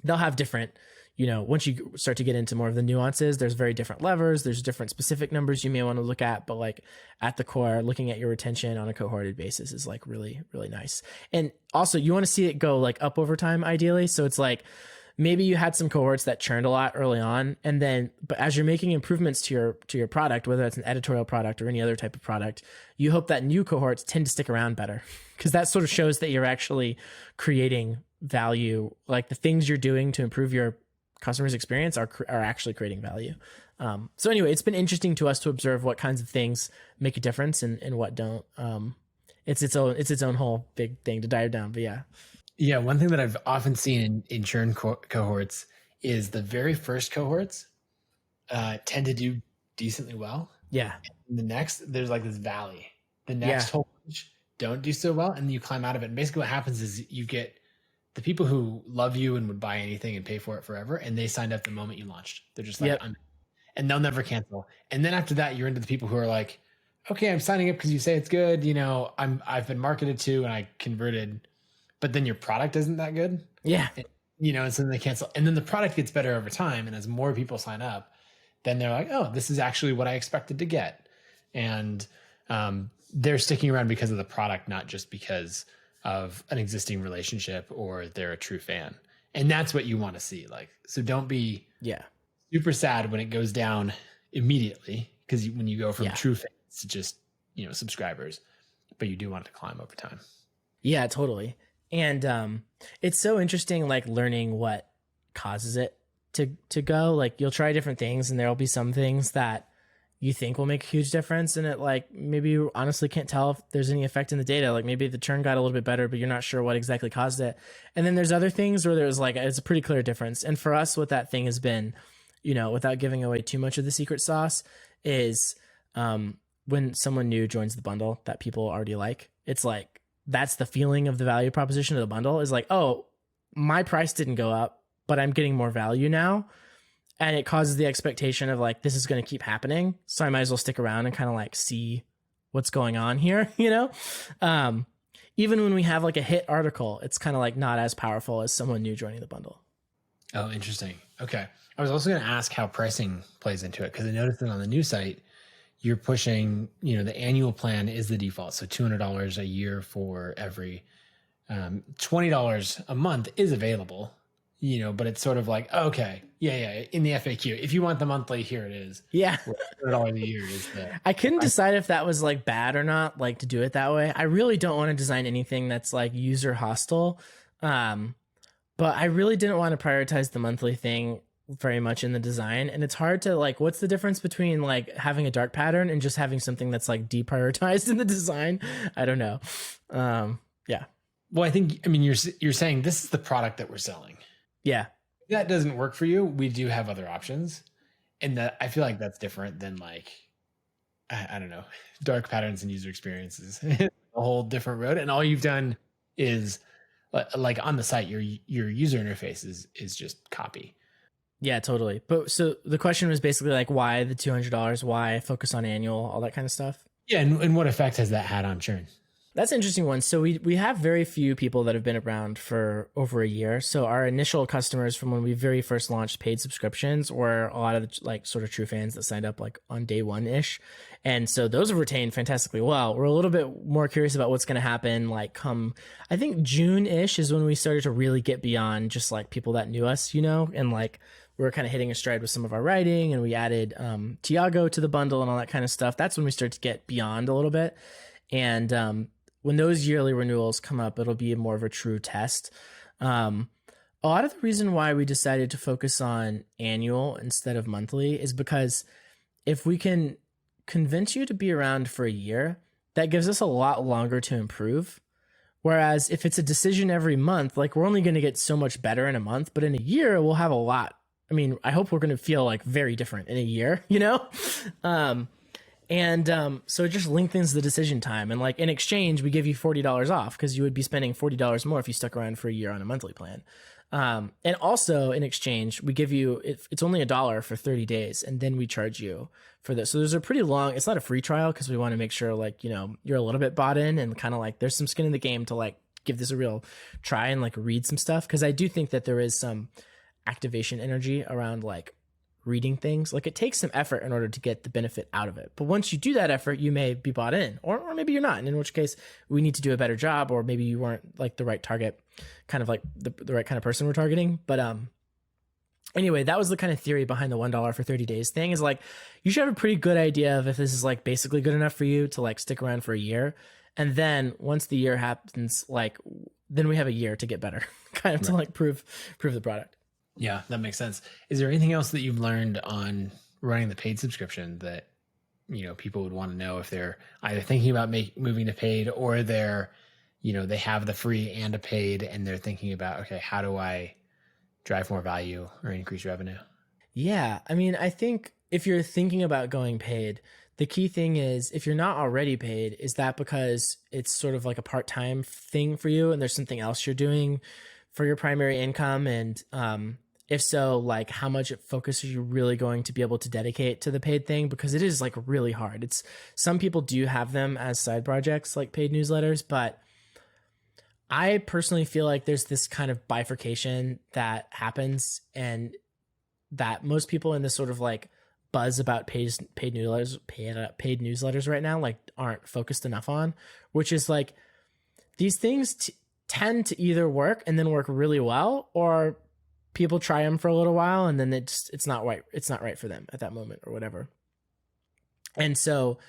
they'll have different, once you start to get into more of the nuances, there's very different levers, there's different specific numbers you may want to look at, but like at the core, looking at your retention on a cohorted basis is like really, really nice. And also you want to see it go like up over time ideally. So it's like, maybe you had some cohorts that churned a lot early on, and then, but as you're making improvements to your product, whether it's an editorial product or any other type of product, you hope that new cohorts tend to stick around better, because that sort of shows that you're actually creating value. Like the things you're doing to improve your customers' experience are actually creating value. So anyway, it's been interesting to us to observe what kinds of things make a difference and what don't. It's its own whole big thing to dive down, but yeah. Yeah, one thing that I've often seen in churn cohorts is the very first cohorts tend to do decently well. Yeah. And the next, there's like this valley. The next whole bunch don't do so well, and then you climb out of it. And basically what happens is you get the people who love you and would buy anything and pay for it forever, and they signed up the moment you launched. They're just like, and they'll never cancel. And then after that, you're into the people who are like, okay, I'm signing up because you say it's good. I've been marketed to and I converted, but then your product isn't that good. Yeah. And so then they cancel. And then the product gets better over time. And as more people sign up, then they're like, oh, this is actually what I expected to get. And they're sticking around because of the product, not just because of an existing relationship or they're a true fan. And that's what you want to see. Like, so don't be super sad when it goes down immediately, because when you go from true fans to just, subscribers, but you do want it to climb over time. Yeah, totally. And it's so interesting, like learning what causes it to go. Like you'll try different things and there'll be some things that you think will make a huge difference. And it like, maybe you honestly can't tell if there's any effect in the data. Like maybe the churn got a little bit better, but you're not sure what exactly caused it. And then there's other things where there's like, it's a pretty clear difference. And for us, what that thing has been, without giving away too much of the secret sauce, is when someone new joins the bundle that people already like, it's like, that's the feeling of the value proposition of the bundle is like, oh, my price didn't go up, but I'm getting more value now. And it causes the expectation of like, this is going to keep happening. So I might as well stick around and kind of like see what's going on here, even when we have like a hit article, it's kind of like not as powerful as someone new joining the bundle. Oh, interesting. Okay. I was also going to ask how pricing plays into it, because I noticed that on the new site, you're pushing, the annual plan is the default. So $200 a year for every, $20 a month is available, but it's sort of like, okay, yeah. In the FAQ, if you want the monthly, here it is. Yeah. $200 a year is the. I couldn't decide if that was like bad or not, like to do it that way. I really don't want to design anything that's like user hostile. But I really didn't want to prioritize the monthly thing very much in the design, and it's hard to like, what's the difference between like having a dark pattern and just having something that's like deprioritized in the design? I don't know. Yeah. Well, you're saying this is the product that we're selling. Yeah. If that doesn't work for you, we do have other options, and that I feel like that's different than like, I don't know, dark patterns and user experiences. A whole different road, and all you've done is like on the site, your user interface is just copy. Yeah, totally. But so the question was basically like, why the $200? Why focus on annual, all that kind of stuff? Yeah. And what effect has that had on churn? That's an interesting one. So we have very few people that have been around for over a year. So our initial customers from when we very first launched paid subscriptions were a lot of the, like sort of true fans that signed up like on day one-ish. And so those have retained fantastically well. We're a little bit more curious about what's going to happen like come, I think June-ish is when we started to really get beyond just like people that knew us, and like we were kind of hitting a stride with some of our writing, and we added Tiago to the bundle and all that kind of stuff. That's when we start to get beyond a little bit. And when those yearly renewals come up, it'll be more of a true test. A lot of the reason why we decided to focus on annual instead of monthly is because if we can convince you to be around for a year, that gives us a lot longer to improve. Whereas if it's a decision every month, like we're only going to get so much better in a month, but in a year, we'll have a lot. I mean, I hope we're going to feel like very different in a year, So it just lengthens the decision time. And like in exchange, we give you $40 off because you would be spending $40 more if you stuck around for a year on a monthly plan. And also in exchange, we give you, it's only $1 for 30 days. And then we charge you for this. So there's a pretty long, it's not a free trial because we want to make sure like, you're a little bit bought in and kind of like there's some skin in the game to like give this a real try and like read some stuff. Cause I do think that there is some activation energy around like reading things. Like it takes some effort in order to get the benefit out of it. But once you do that effort, you may be bought in, or maybe you're not. And in which case we need to do a better job, or maybe you weren't like the right target, kind of like the right kind of person we're targeting. But anyway, that was the kind of theory behind the $1 for 30 days thing, is like, you should have a pretty good idea of if this is like basically good enough for you to like stick around for a year. And then once the year happens, like, then we have a year to get better, kind of to like prove the product. Yeah, that makes sense. Is there anything else that you've learned on running the paid subscription that, you know, people would want to know if they're either thinking about moving to paid, or they're, you know, they have the free and a paid and they're thinking about, okay, how do I drive more value or increase revenue? Yeah. I mean, I think if you're thinking about going paid, the key thing is, if you're not already paid, is that because it's sort of like a part-time thing for you and there's something else you're doing for your primary income? And if so, like, how much focus are you really going to be able to dedicate to the paid thing? Because it is like really hard. Some people do have them as side projects, like paid newsletters, but I personally feel like there's this kind of bifurcation that happens, and that most people in this sort of like buzz about paid newsletters right now, like, aren't focused enough on, which is like, these things tend to either work and then work really well, or people try them for a little while and then it's not right. It's not right for them at that moment or whatever. And so,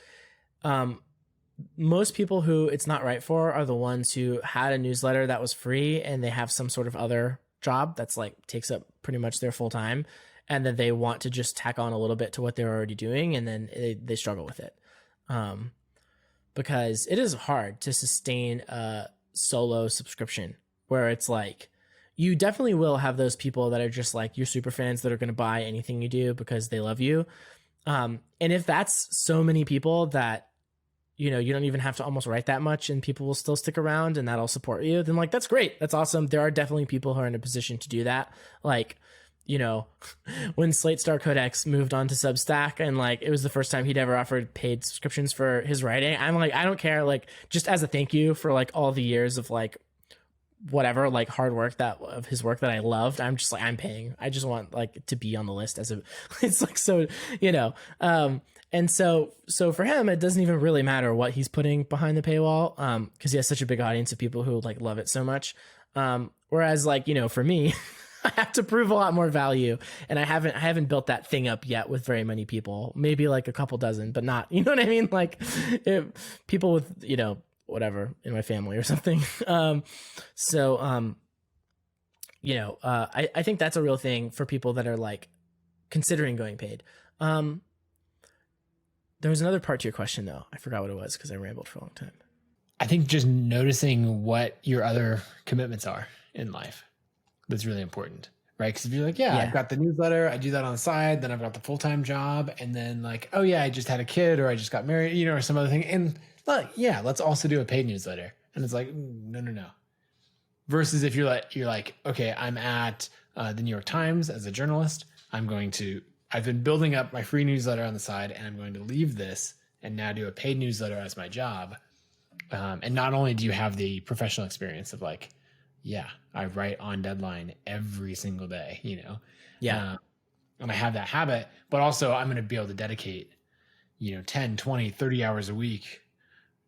most people who it's not right for are the ones who had a newsletter that was free and they have some sort of other job that's like takes up pretty much their full time, and then they want to just tack on a little bit to what they're already doing, and then they struggle with it, because it is hard to sustain a solo subscription where it's like, you definitely will have those people that are just like your super fans that are going to buy anything you do because they love you. And if that's so many people that, you know, you don't even have to almost write that much and people will still stick around and that'll support you, then like, that's great. That's awesome. There are definitely people who are in a position to do that. Like, you know, when Slate Star Codex moved on to Substack and like, it was the first time he'd ever offered paid subscriptions for his writing, I'm like, I don't care. Like, just as a thank you for like all the years of like, whatever, like hard work of his work that I loved, I'm just like, I'm paying. I just want like to be on the list as a, it's like, so, you know, and so for him, it doesn't even really matter what he's putting behind the paywall, because he has such a big audience of people who like love it so much. Whereas like, you know, for me, I have to prove a lot more value, and I haven't built that thing up yet with very many people, maybe like a couple dozen, but not, you know what I mean? Like, people with, you know, whatever in my family or something. You know, I think that's a real thing for people that are like considering going paid. There was another part to your question though. I forgot what it was because I rambled for a long time. I think just noticing what your other commitments are in life, that's really important, right? Because if you're like, yeah, I've got the newsletter, I do that on the side, then I've got the full-time job, and then like, oh yeah, I just had a kid, or I just got married, you know, or some other thing. And yeah, let's also do a paid newsletter. And it's like, no. Versus if you're like, okay, I'm at the New York Times as a journalist. I've been building up my free newsletter on the side, and I'm going to leave this and now do a paid newsletter as my job. And not only do you have the professional experience of like, yeah, I write on deadline every single day, you know? Yeah. And I have that habit, but also I'm going to be able to dedicate, you know, 10, 20, 30 hours a week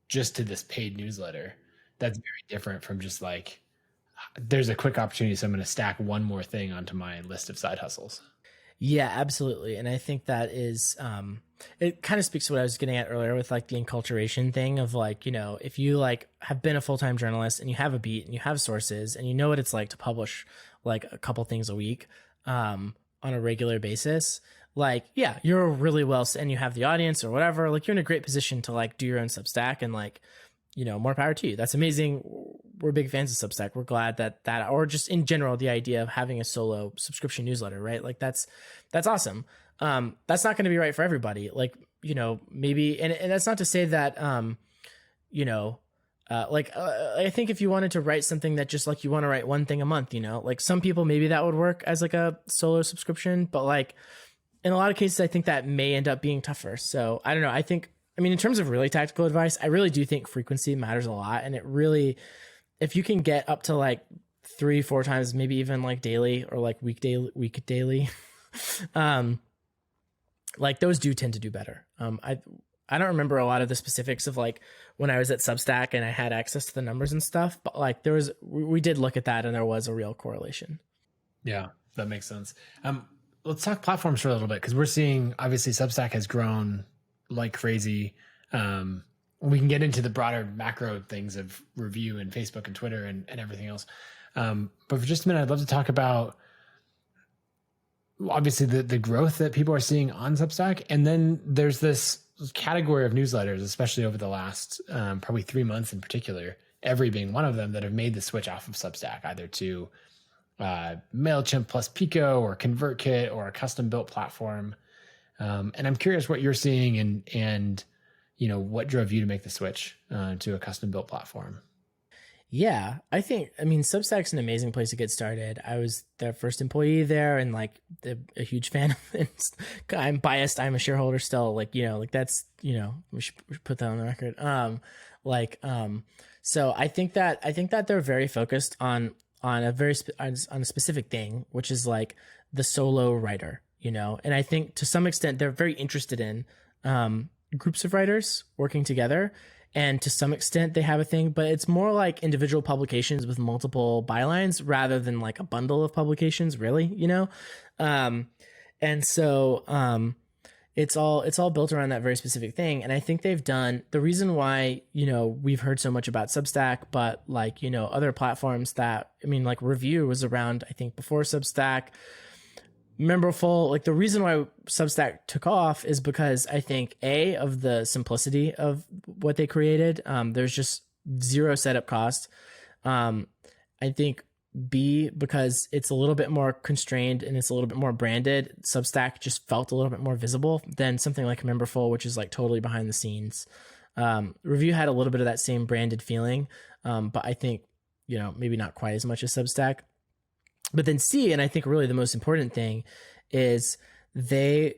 just to this paid newsletter. That's very different from just like, there's a quick opportunity, so I'm going to stack one more thing onto my list of side hustles. Yeah, absolutely. And I think that is, it kind of speaks to what I was getting at earlier with like the enculturation thing of like, you know, if you like have been a full-time journalist and you have a beat and you have sources and you know what it's like to publish like a couple things a week, on a regular basis, like, yeah, you're really well, and you have the audience or whatever, like you're in a great position to like do your own Substack, and like, you know, more power to you. That's amazing. We're big fans of Substack. We're glad that, or just in general, the idea of having a solo subscription newsletter, right? Like that's awesome. That's not going to be right for everybody. Like, you know, maybe, and that's not to say that, you know, I think if you wanted to write something that just like you want to write one thing a month, you know, like some people, maybe that would work as like a solo subscription, but like in a lot of cases, I think that may end up being tougher. So I don't know. I mean, in terms of really tactical advice, I really do think frequency matters a lot. And it really, if you can get up to like 3-4 times, maybe even like daily or like week daily. Like those do tend to do better. I don't remember a lot of the specifics of like when I was at Substack and I had access to the numbers and stuff, but like we did look at that and there was a real correlation. Yeah, that makes sense. Let's talk platforms for a little bit, because we're seeing obviously Substack has grown like crazy. We can get into the broader macro things of review and Facebook and Twitter and everything else. But for just a minute, I'd love to talk about obviously the growth that people are seeing on Substack. And then there's this category of newsletters, especially over the last probably 3 months in particular, Every being one of them, that have made the switch off of Substack, either to MailChimp plus Pico or ConvertKit or a custom built platform. And I'm curious what you're seeing and what drove you to make the switch to a custom built platform. Yeah, I mean, Substack's an amazing place to get started. I was their first employee there and like a huge fan of it. I'm biased. I'm a shareholder still, that's, we should put that on the record. So I think that they're very focused on a specific thing, which is like the solo writer, and I think to some extent they're very interested in groups of writers working together. And to some extent they have a thing, but it's more like individual publications with multiple bylines rather than like a bundle of publications, really, and so it's all built around that very specific thing. And I think they've done the reason why, we've heard so much about Substack, but like, other platforms that, like Review was around, I think before Substack. Memberful, like the reason why Substack took off is because I think of the simplicity of what they created. There's just zero setup cost. I think B, because it's a little bit more constrained and it's a little bit more branded. Substack just felt a little bit more visible than something like Memberful, which is like totally behind the scenes. Review had a little bit of that same branded feeling, but I think maybe not quite as much as Substack. But then C, and I think really the most important thing, is they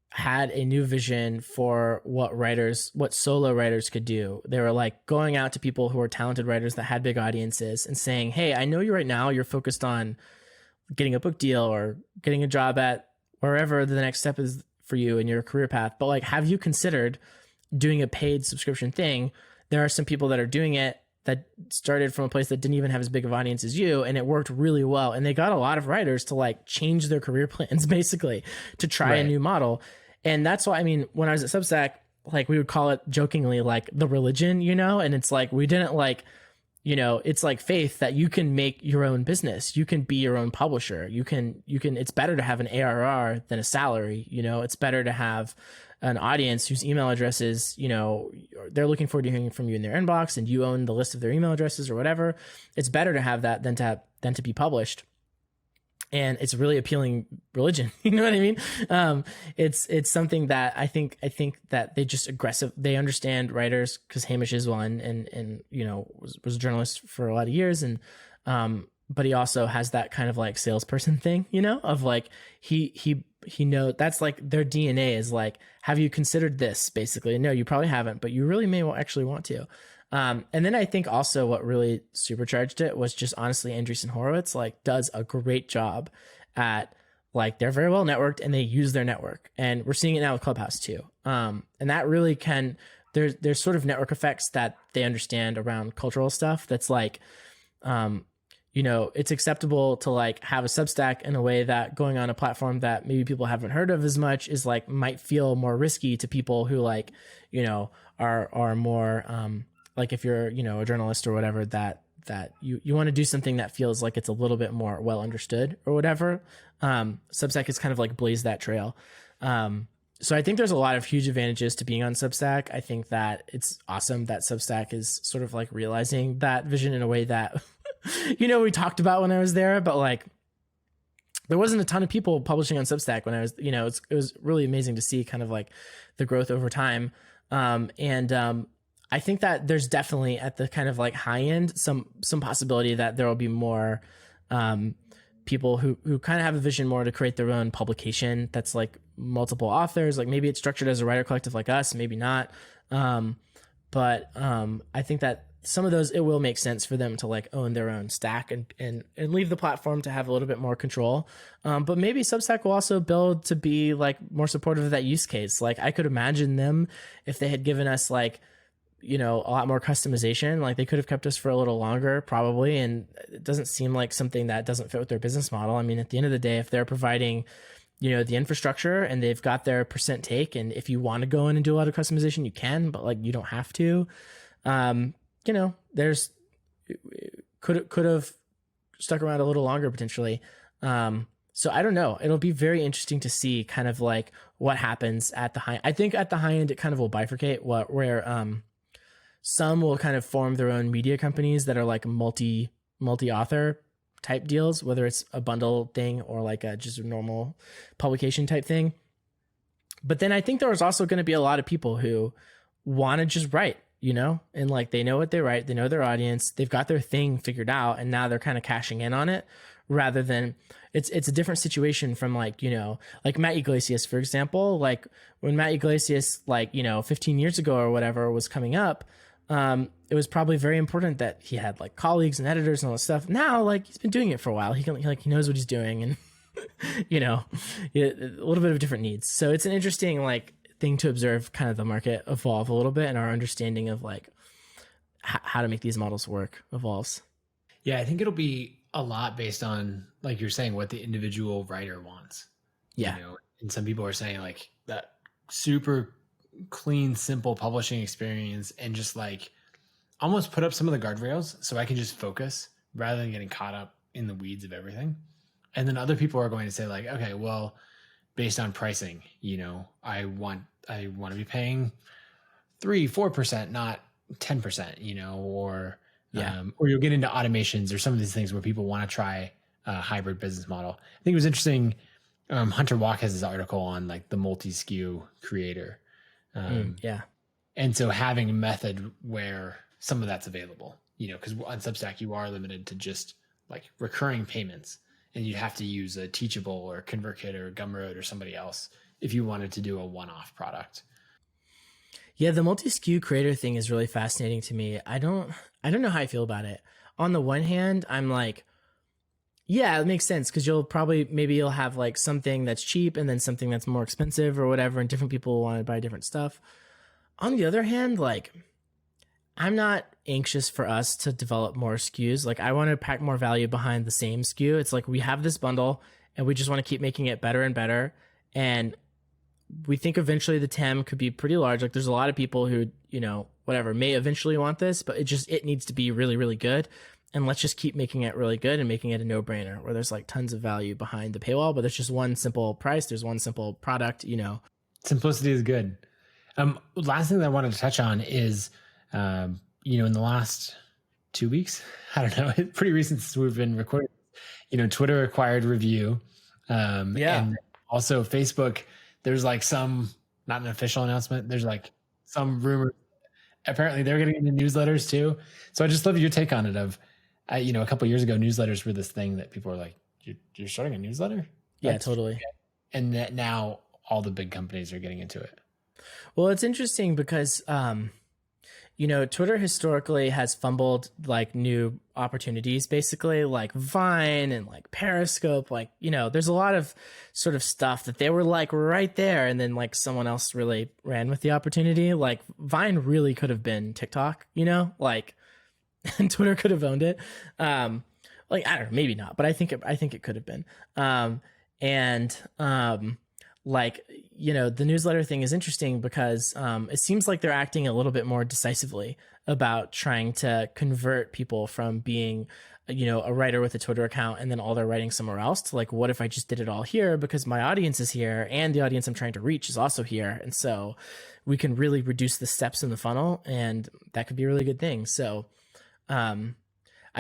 had a new vision for what solo writers could do. They were like going out to people who are talented writers that had big audiences and saying, hey, I know you're focused on getting a book deal or getting a job at wherever the next step is for you in your career path. But like, have you considered doing a paid subscription thing? There are some people that are doing it that started from a place that didn't even have as big of an audience as you, and it worked really well. And they got a lot of writers to like change their career plans basically to try a new model. And that's why, when I was at Substack, like we would call it jokingly like the religion, and it's like, we didn't like, it's like faith that you can make your own business. You can be your own publisher. You can, it's better to have an ARR than a salary. It's better to have an audience whose email addresses, they're looking forward to hearing from you in their inbox and you own the list of their email addresses or whatever. It's better to have that than to be published. And it's a really appealing religion. You know what I mean? It's something that I think that they understand writers, because Hamish is one and was a journalist for a lot of years. And, but he also has that kind of like salesperson thing, of like, he knows that's like their DNA is like, have you considered this basically? No, you probably haven't, but you really may actually want to. And then I think also what really supercharged it was just honestly, Andreessen Horowitz like does a great job at like, they're very well networked and they use their network, and we're seeing it now with Clubhouse too. And that really there's sort of network effects that they understand around cultural stuff. That's like, it's acceptable to like have a Substack in a way that going on a platform that maybe people haven't heard of as much is like, might feel more risky to people who like, are more, like if you're, a journalist or whatever, that you want to do something that feels like it's a little bit more well understood or whatever. Substack has kind of like blazed that trail. So I think there's a lot of huge advantages to being on Substack. I think that it's awesome that Substack is sort of like realizing that vision in a way that, we talked about when I was there, but like there wasn't a ton of people publishing on Substack when I was, it was really amazing to see kind of like the growth over time. I think that there's definitely at the kind of like high end, some possibility that there will be more people who kind of have a vision more to create their own publication that's like multiple authors. Like maybe it's structured as a writer collective like us, maybe not. But I think that some of those, it will make sense for them to like own their own stack and leave the platform to have a little bit more control. But maybe Substack will also build to be like more supportive of that use case. Like I could imagine them, if they had given us like, a lot more customization, like they could have kept us for a little longer probably. And it doesn't seem like something that doesn't fit with their business model. I mean, at the end of the day, if they're providing, the infrastructure and they've got their percent take, and if you want to go in and do a lot of customization, you can, but like you don't have to. There's could have stuck around a little longer potentially. So I don't know. It'll be very interesting to see kind of like what happens at the high. I think at the high end, it kind of will bifurcate where some will kind of form their own media companies that are like multi-author type deals, whether it's a bundle thing or like just a normal publication type thing. But then I think there's also going to be a lot of people who want to just write, and like they know what they write, they know their audience, they've got their thing figured out, and now they're kind of cashing in on it, rather than it's a different situation from like, like Matt Yglesias, for example. Like when Matt Yglesias, like, 15 years ago or whatever was coming up, it was probably very important that he had like colleagues and editors and all that stuff. Now, like he been doing it for a while. He knows what he's doing, and a little bit of different needs. So it's an interesting like thing to observe, kind of the market evolve a little bit, and our understanding of like how to make these models work evolves. Yeah, I think it'll be a lot based on, like you're saying, what the individual writer wants. Yeah. And some people are saying like that super clean, simple publishing experience, and just like almost put up some of the guardrails so I can just focus rather than getting caught up in the weeds of everything. And then other people are going to say like, okay, well, based on pricing, I want to be paying 3-4%, not 10%, or you'll get into automations or some of these things where people want to try a hybrid business model. I think it was interesting. Hunter Walk has this article on like the multi-SKU creator. And so having a method where some of that's available, because on Substack, you are limited to just like recurring payments, and you'd have to use a Teachable or ConvertKit or Gumroad or somebody else if you wanted to do a one-off product. Yeah, the multi-SKU creator thing is really fascinating to me. I don't know how I feel about it. On the one hand, I'm like, yeah, it makes sense, because maybe you'll have like something that's cheap and then something that's more expensive or whatever, and different people want to buy different stuff. On the other hand, like I'm not anxious for us to develop more SKUs. Like I want to pack more value behind the same SKU. It's like we have this bundle and we just want to keep making it better and better. And we think eventually the TAM could be pretty large. Like there's a lot of people who, may eventually want this, but it needs to be really, really good. And let's just keep making it really good and making it a no-brainer, where there's like tons of value behind the paywall, but there's just one simple price. There's one simple product, Simplicity is good. Last thing that I wanted to touch on is, in the last 2 weeks, I don't know, it's pretty recent since we've been recording, Twitter acquired Review. And also Facebook, there's like some, not an official announcement, there's like some rumor. Apparently they're getting into newsletters too. So I just love your take on it of, a couple of years ago, newsletters were this thing that people were like, you're starting a newsletter? Yeah, totally. And that now all the big companies are getting into it. Well, it's interesting because, Twitter historically has fumbled like new opportunities, basically like Vine and like Periscope. Like, there's a lot of sort of stuff that they were like right there, and then like someone else really ran with the opportunity. Like Vine really could have been TikTok, and Twitter could have owned it. Like, I don't know, maybe not, but I think it could have been. The newsletter thing is interesting because it seems like they're acting a little bit more decisively about trying to convert people from being, a writer with a Twitter account and then all their writing somewhere else to like, what if I just did it all here, because my audience is here and the audience I'm trying to reach is also here. And so we can really reduce the steps in the funnel, and that could be a really good thing. So I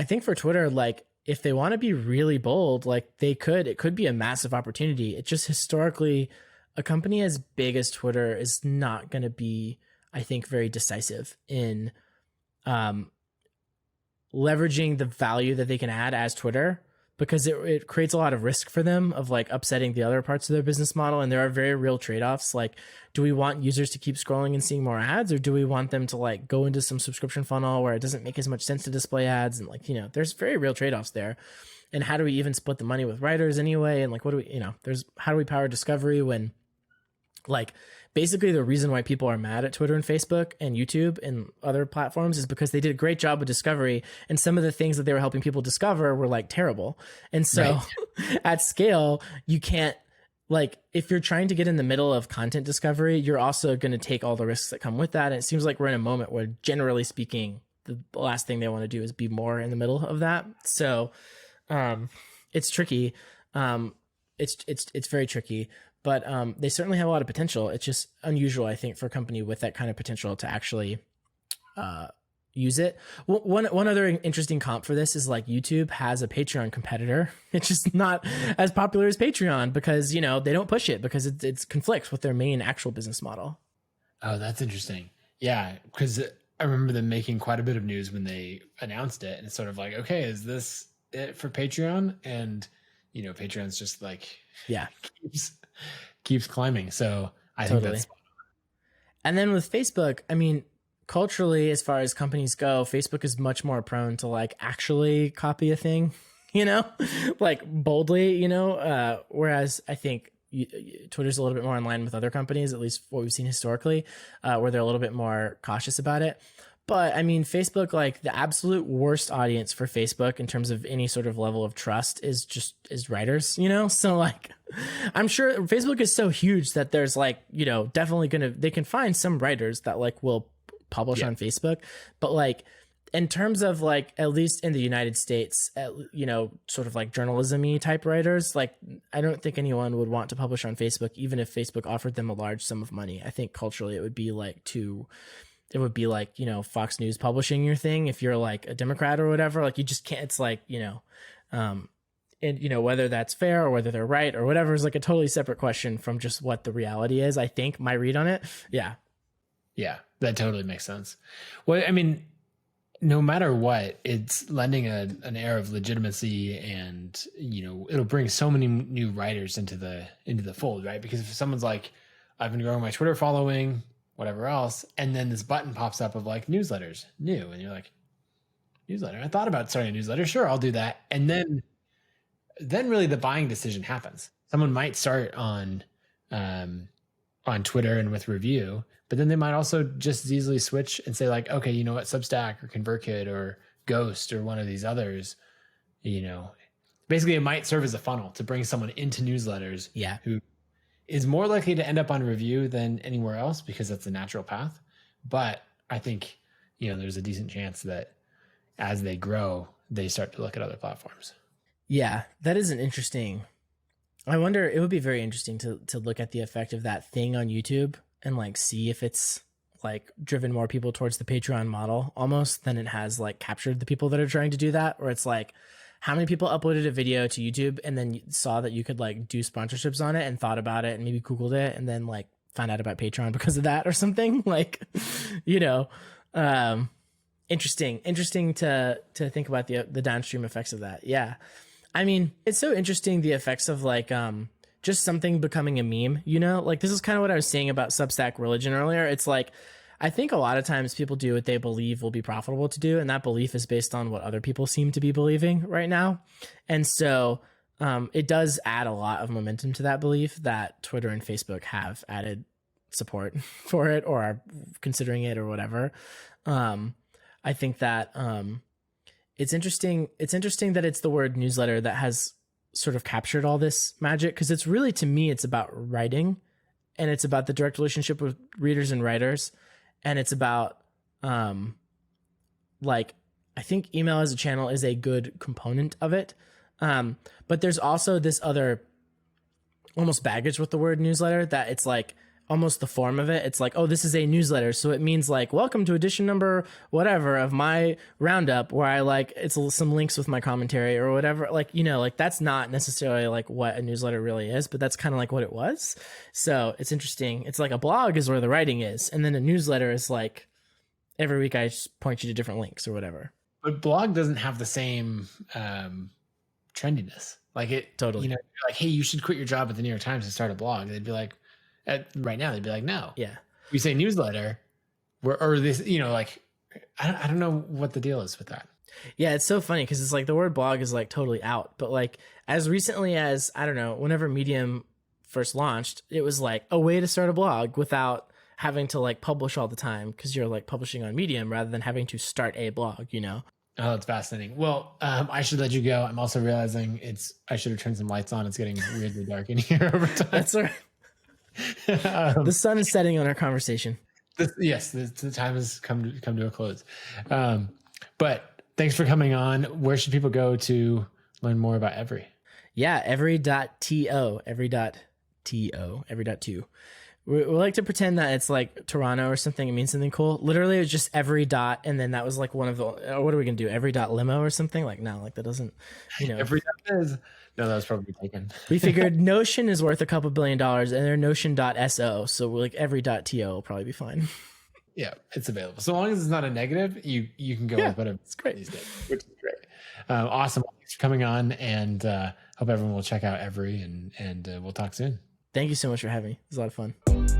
think for Twitter, like, if they want to be really bold, like it could be a massive opportunity. It just historically, a company as big as Twitter is not going to be, I think, very decisive in leveraging the value that they can add as Twitter because it creates a lot of risk for them of like upsetting the other parts of their business model. And there are very real trade-offs. Like, do we want users to keep scrolling and seeing more ads, or do we want them to like go into some subscription funnel where it doesn't make as much sense to display ads? And like, there's very real trade-offs there. And how do we even split the money with writers anyway? And like, what do we, how do we power discovery when like basically the reason why people are mad at Twitter and Facebook and YouTube and other platforms is because they did a great job with discovery, and some of the things that they were helping people discover were like terrible. And so at scale, you can't, like, if you're trying to get in the middle of content discovery, you're also going to take all the risks that come with that. And it seems like we're in a moment where, generally speaking, the last thing they want to do is be more in the middle of that. So it's tricky. It's very tricky. But they certainly have a lot of potential. It's just unusual, I think, for a company with that kind of potential to actually use it. One other interesting comp for this is like YouTube has a Patreon competitor. It's just not as popular as Patreon because, they don't push it because it conflicts with their main actual business model. Oh, that's interesting. Yeah, because I remember them making quite a bit of news when they announced it. And it's sort of like, okay, is this it for Patreon? And, Patreon's just like... Yeah. keeps climbing. So I think that's... And then with Facebook, I mean, culturally, as far as companies go, Facebook is much more prone to like actually copy a thing, like boldly, whereas I think Twitter's a little bit more in line with other companies, at least what we've seen historically, where they're a little bit more cautious about it. But I mean, Facebook, like the absolute worst audience for Facebook in terms of any sort of level of trust is writers, So like, I'm sure Facebook is so huge that there's like, definitely they can find some writers that like will publish on Facebook. But like, in terms of like, at least in the United States, sort of like journalism-y type writers, like I don't think anyone would want to publish on Facebook, even if Facebook offered them a large sum of money. I think culturally it would be like Fox News publishing your thing if you're like a Democrat or whatever. Like you just can't. It's like and whether that's fair or whether they're right or whatever is like a totally separate question from just what the reality is. I think my read on it. Yeah, that totally makes sense. Well, I mean, no matter what, it's lending an air of legitimacy, and it'll bring so many new writers into the fold, right? Because if someone's like, I've been growing my Twitter following, whatever else, and then this button pops up of like newsletters new, and you're like, newsletter, I thought about starting a newsletter, sure, I'll do that. And then really the buying decision happens. Someone might start on Twitter and with review, but then they might also just as easily switch and say like, okay, you know what, Substack or ConvertKit or Ghost or one of these others, basically it might serve as a funnel to bring someone into newsletters who is more likely to end up on review than anywhere else because that's the natural path. But I think, there's a decent chance that as they grow, they start to look at other platforms. Yeah, that is an interesting... I wonder, it would be very interesting to look at the effect of that thing on YouTube and like see if it's like driven more people towards the Patreon model almost than it has like captured the people that are trying to do that, or it's like, how many people uploaded a video to YouTube and then saw that you could like do sponsorships on it and thought about it and maybe Googled it and then like found out about Patreon because of that or something? Like, interesting to think about the downstream effects of that. Yeah. I mean, it's so interesting, the effects of like, just something becoming a meme, like this is kind of what I was saying about Substack religion earlier. It's like, I think a lot of times people do what they believe will be profitable to do, and that belief is based on what other people seem to be believing right now. And so it does add a lot of momentum to that belief that Twitter and Facebook have added support for it or are considering it or whatever. I think that it's interesting. It's interesting that it's the word newsletter that has sort of captured all this magic, because it's really, to me, it's about writing, and it's about the direct relationship with readers and writers. And it's about, like, I think email as a channel is a good component of it. But there's also this other almost baggage with the word newsletter that it's like almost the form of it. It's like, oh, this is a newsletter. So it means like, welcome to edition number whatever of my roundup, where I like, it's some links with my commentary or whatever. Like, like that's not necessarily like what a newsletter really is, but that's kind of like what it was. So it's interesting. It's like a blog is where the writing is. And then a newsletter is like, every week I just point you to different links or whatever. But blog doesn't have the same trendiness. Like it Totally. you know, like, hey, you should quit your job at the New York Times and start a blog. They'd be like, right now, they'd be like, no. Yeah. We say newsletter, or this, you know, like, I don't know what the deal is with that. Yeah, it's so funny because it's like the word blog is like totally out. But like as recently as, I don't know, whenever Medium first launched, it was like a way to start a blog without having to like publish all the time because you're like publishing on Medium rather than having to start a blog, you know? Oh, that's fascinating. Well, I should let you go. I'm also realizing I should have turned some lights on. It's getting weirdly dark in here over time. That's all right. The sun is setting on our conversation. Yes, the time has come to a close. But thanks for coming on. Where should people go to learn more about Every? Yeah, every.to, every.to. We like to pretend that it's like Toronto or something. It means something cool. Literally, it was just every dot, and then that was like one of the. What are we gonna do? Every dot limo or something? Like no, like that doesn't. You know, Every dot is. No, that was probably taken. We figured Notion is worth a couple $2 billion, and they're Notion.so, so like every.to will probably be fine. Yeah, it's available. So long as it's not a negative, you can go with whatever. It's great. These days, which is great. Awesome. Thanks for coming on, and hope everyone will check out Every, and we'll talk soon. Thank you so much for having me. It was a lot of fun.